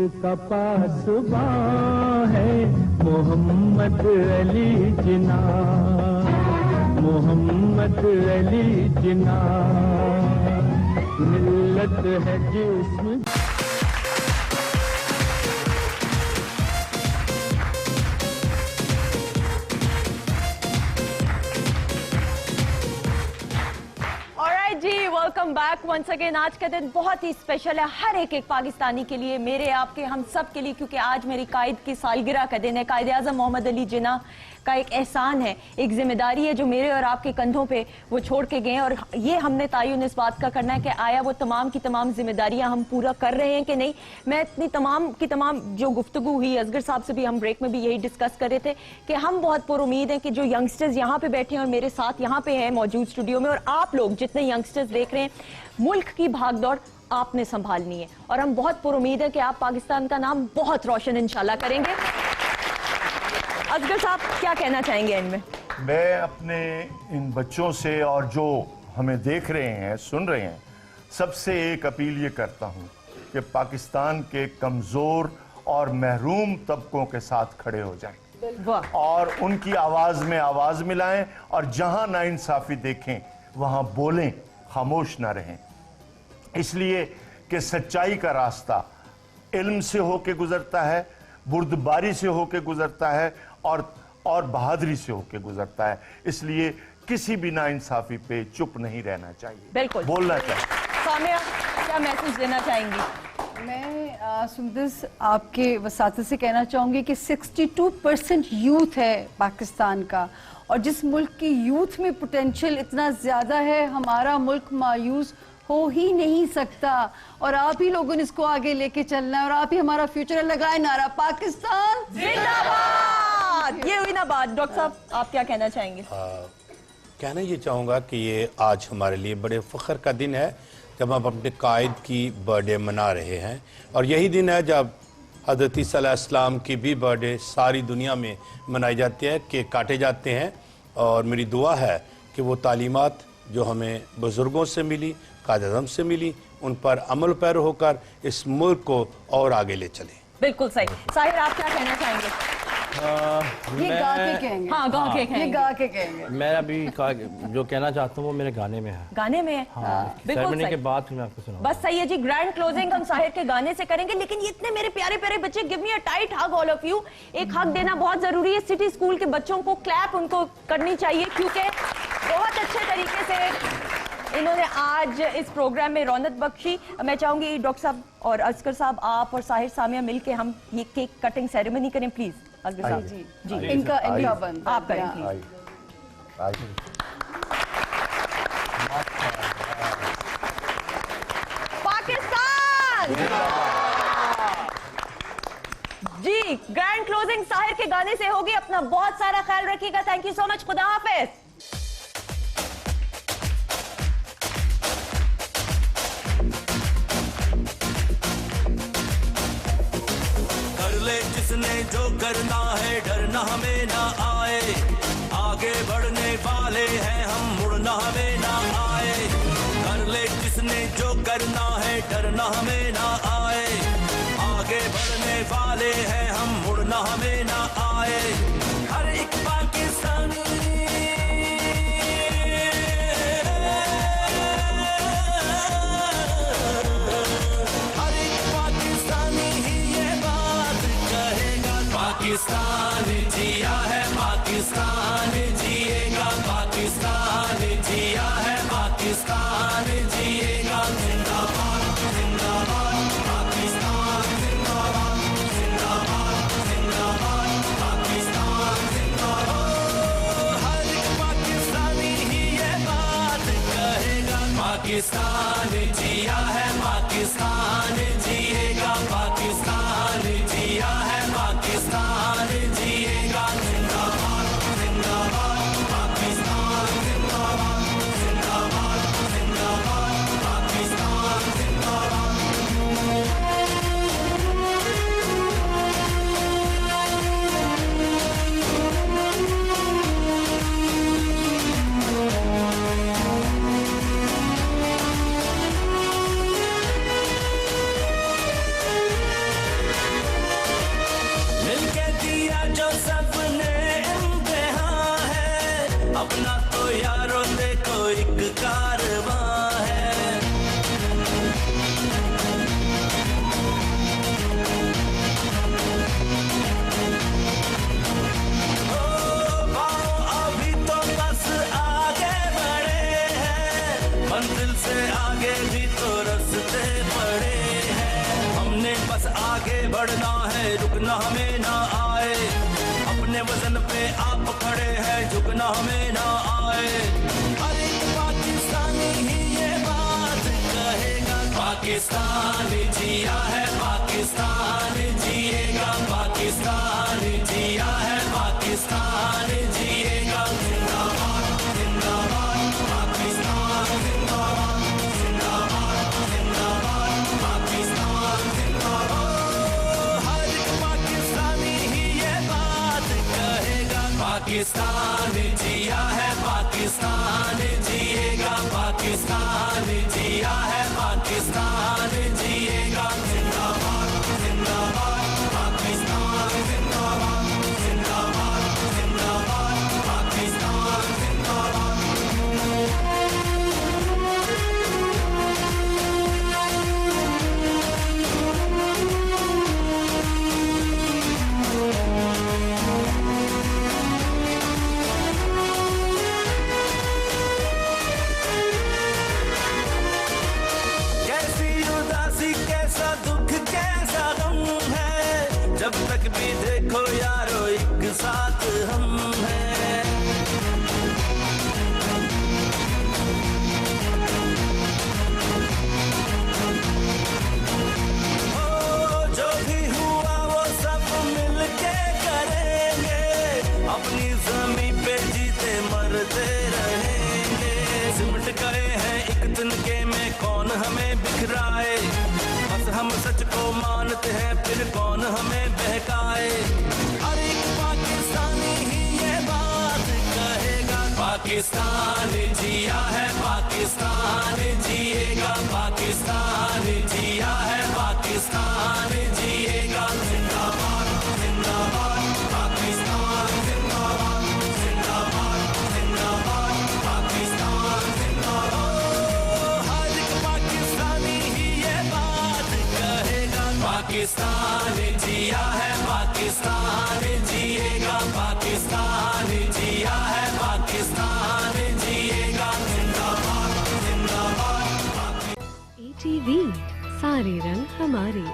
का पासबां है मोहम्मद अली जिना, मोहम्मद अली जिना, मिल्लत है जिस्म। जी वेलकम बैक वंस अगेन। आज का दिन बहुत ही स्पेशल है हर एक पाकिस्तानी के लिए, मेरे आपके हम सब के लिए, क्योंकि आज मेरी कायद की सालगिरह का दिन है। कायद आज़म मोहम्मद अली जिन्ना का एक एहसान है, एक जिम्मेदारी है जो मेरे और आपके कंधों पे वो छोड़ के गए, और ये हमने तयन इस बात का करना है कि आया वो तमाम की तमाम जिम्मेदारियां हम पूरा कर रहे हैं कि नहीं। मैं इतनी तमाम की तमाम जो गुफ्तगू हुई, असगर साहब से भी हम ब्रेक में भी यही डिस्कस कर रहे थे कि हम बहुत पुरुमीद हैं कि जो यंगस्टर्स यहाँ पे बैठे हैं और मेरे साथ यहाँ पे हैं मौजूद स्टूडियो में, और आप लोग जितने यंगस्टर्स देख रहे हैं, मुल्क की भागदौड़ आपने संभालनी है, और हम बहुत पुरुमीद है कि आप पाकिस्तान का नाम बहुत रोशन इंशाल्लाह करेंगे। असगर साहब क्या कहना चाहेंगे एंड में? मैं अपने इन बच्चों से और जो हमें देख रहे हैं, सुन रहे हैं, सबसे एक अपील ये करता हूँ कि पाकिस्तान के कमज़ोर और महरूम तबकों के साथ खड़े हो जाएं और उनकी आवाज़ में आवाज़ मिलाएं, और जहाँ नाइंसाफ़ी देखें वहाँ बोलें, खामोश ना रहें। इसलिए कि सच्चाई का रास्ता इल्म से होके गुजरता है, बुर्दबारी से होके गुजरता है, और बहादुरी से होके गुजरता है। इसलिए किसी भी नाइंसाफी पे चुप नहीं रहना चाहिए, बिल्कुल बोलना चाहिए। सामिया क्या मैसेज देना चाहेंगी? मैं सुंदस आपके वसात से कहना चाहूँगी कि 62% यूथ है पाकिस्तान का, और जिस मुल्क की यूथ में पोटेंशियल इतना ज़्यादा है, हमारा मुल्क मायूस हो ही नहीं सकता, और आप ही लोगों ने इसको आगे लेके चलना है, और आप ही हमारा फ्यूचर है। लगाए नारा पाकिस्तान जिंदाबाद। ये हुई ना बात। डॉक्टर साहब आप क्या कहना चाहेंगे? कहना ये चाहूँगा कि ये आज हमारे लिए बड़े फ़ख्र का दिन है जब हम अपने कायद की बर्थडे मना रहे हैं, और यही दिन है जब हज़रत ईसा अलैहिस्सलाम की भी बर्थडे सारी दुनिया में मनाई जाती है, केक काटे जाते हैं। और मेरी दुआ है कि वो तालीमात जो हमें बुज़ुर्गों से मिली, कायद-ए-आज़म से मिली, उन पर अमल पैर होकर इस मुल्क को और आगे ले चलें। बिल्कुल सही। साहिर आप क्या कहना चाहेंगे? ये गा के कहेंगे। हाँ गा के कहेंगे। ये गा के कहेंगे। मैं अभी जो कहना चाहता हूँ वो मेरे गाने में है। गाने में है? बिल्कुल सेरेमनी सही। के बाद फिर मैं आपको सुनाऊंगा। बस सही है जी। ग्रैंड क्लोजिंग हम साहिर के गाने से करेंगे, लेकिन ये इतने मेरे प्यारे प्यारे बच्चे, give me a tight hug all of you. एक हग देना बहुत जरूरी है। सिटी स्कूल के बच्चों को क्लैप उनको करनी चाहिए, क्योंकि बहुत अच्छे तरीके से इन्होंने आज इस प्रोग्राम में रौनक बख्शी। मैं चाहूंगी डॉक्टर साहब और असगर साहब, आप और साहिर सामिया मिलके हम ये केक कटिंग सेरेमनी करें प्लीज। असगर साहब जी इनका बंद आप करें प्लीज। पाकिस्तान जी। ग्रैंड क्लोजिंग साहिर के गाने से होगी। अपना बहुत सारा ख्याल रखिएगा। Thank you so much. खुदा हाफिज। जिसने जो करना है डरना हमें ना आए, आगे बढ़ने वाले हैं हम, मुड़ना हमें ना आए। कर ले जिसने जो करना है डरना हमें ना आए, आगे बढ़ने वाले हैं हम, मुड़ना हमें ना आए। हर एक पाकिस्तानी पाकिस्तान जिया है, पाकिस्तान जिएगा, पाकिस्तान जिया है, पाकिस्तान जिएगा। जिंदाबाद जिंदाबाद पाकिस्तान, जिंदाबाद जिंदाबाद जिंदाबाद पाकिस्तान, जिंदाबाद। हर एक पाकिस्तानी ही ये बात कहेगा, पाकिस्तान जिया है, पाकिस्तान जिएगा, पाकिस्तान जिया है, पाकिस्तान जिएगा। जिंदाबाद जिंदाबाद पाकिस्तान, जिंदाबाद जिंदाबाद जिंदाबाद पाकिस्तान, जिंदाबाद। बढ़ना है रुकना हमें ना आए, अपने वजन पे आप खड़े हैं झुकना हमें ना आए। हर एक पाकिस्तानी ही ये बात कहेगा, पाकिस्तान जिया है पाकिस्तान जिएगा, पाकिस्तान जिया है पाकिस्तान जिएगा। जिंदाबाद जिंदाबाद पाकिस्तान जिंदाबाद, जिंदाबाद जिंदाबाद पाकिस्तान जिंदाबाद। हर एक पाकिस्तानी ही ये बात कहेगा, पाकिस्तान जिया है पाकिस्तान जिएगा, पाकिस्तान जिया है पाकिस्तान जिएगा। जिंदाबाद जिंदाबाद पाकिस्तान जिंदाबाद, जिंदाबाद जिंदाबाद पाकिस्तान जिंदाबाद। कैसी उदासी कैसा दुख कैसा गम है, जब तक भी देखो यारो एक साथ हम हैं। ओ जो भी हुआ वो सब मिलके करेंगे, अपनी जमीन पे जीते मरते रहेंगे। सिमट गए हैं एक तिनके में कौन हमें बिखराए, बस हम सच को मानते हैं फिर कौन हमें बहकाए। हर एक पाकिस्तानी ही ये बात कहेगा, पाकिस्तान जिया है पाकिस्तान जिएगा, पाकिस्तान जिया है पाकिस्तान जिएगा। जिंदाबाद जिंदाबाद पाकिस्तान जिंदाबाद, जिंदाबाद जिंदाबाद पाकिस्तान जिंदाबाद। हर एक पाकिस्तानी ही ये बात कहेगा, पाकिस्तान जिया है पाकिस्तान जिएगा, पाकिस्तान जिया है पाकिस्तान जिएगा। जिंदाबाद जिंदाबाद। ATV सारे रंग हमारे।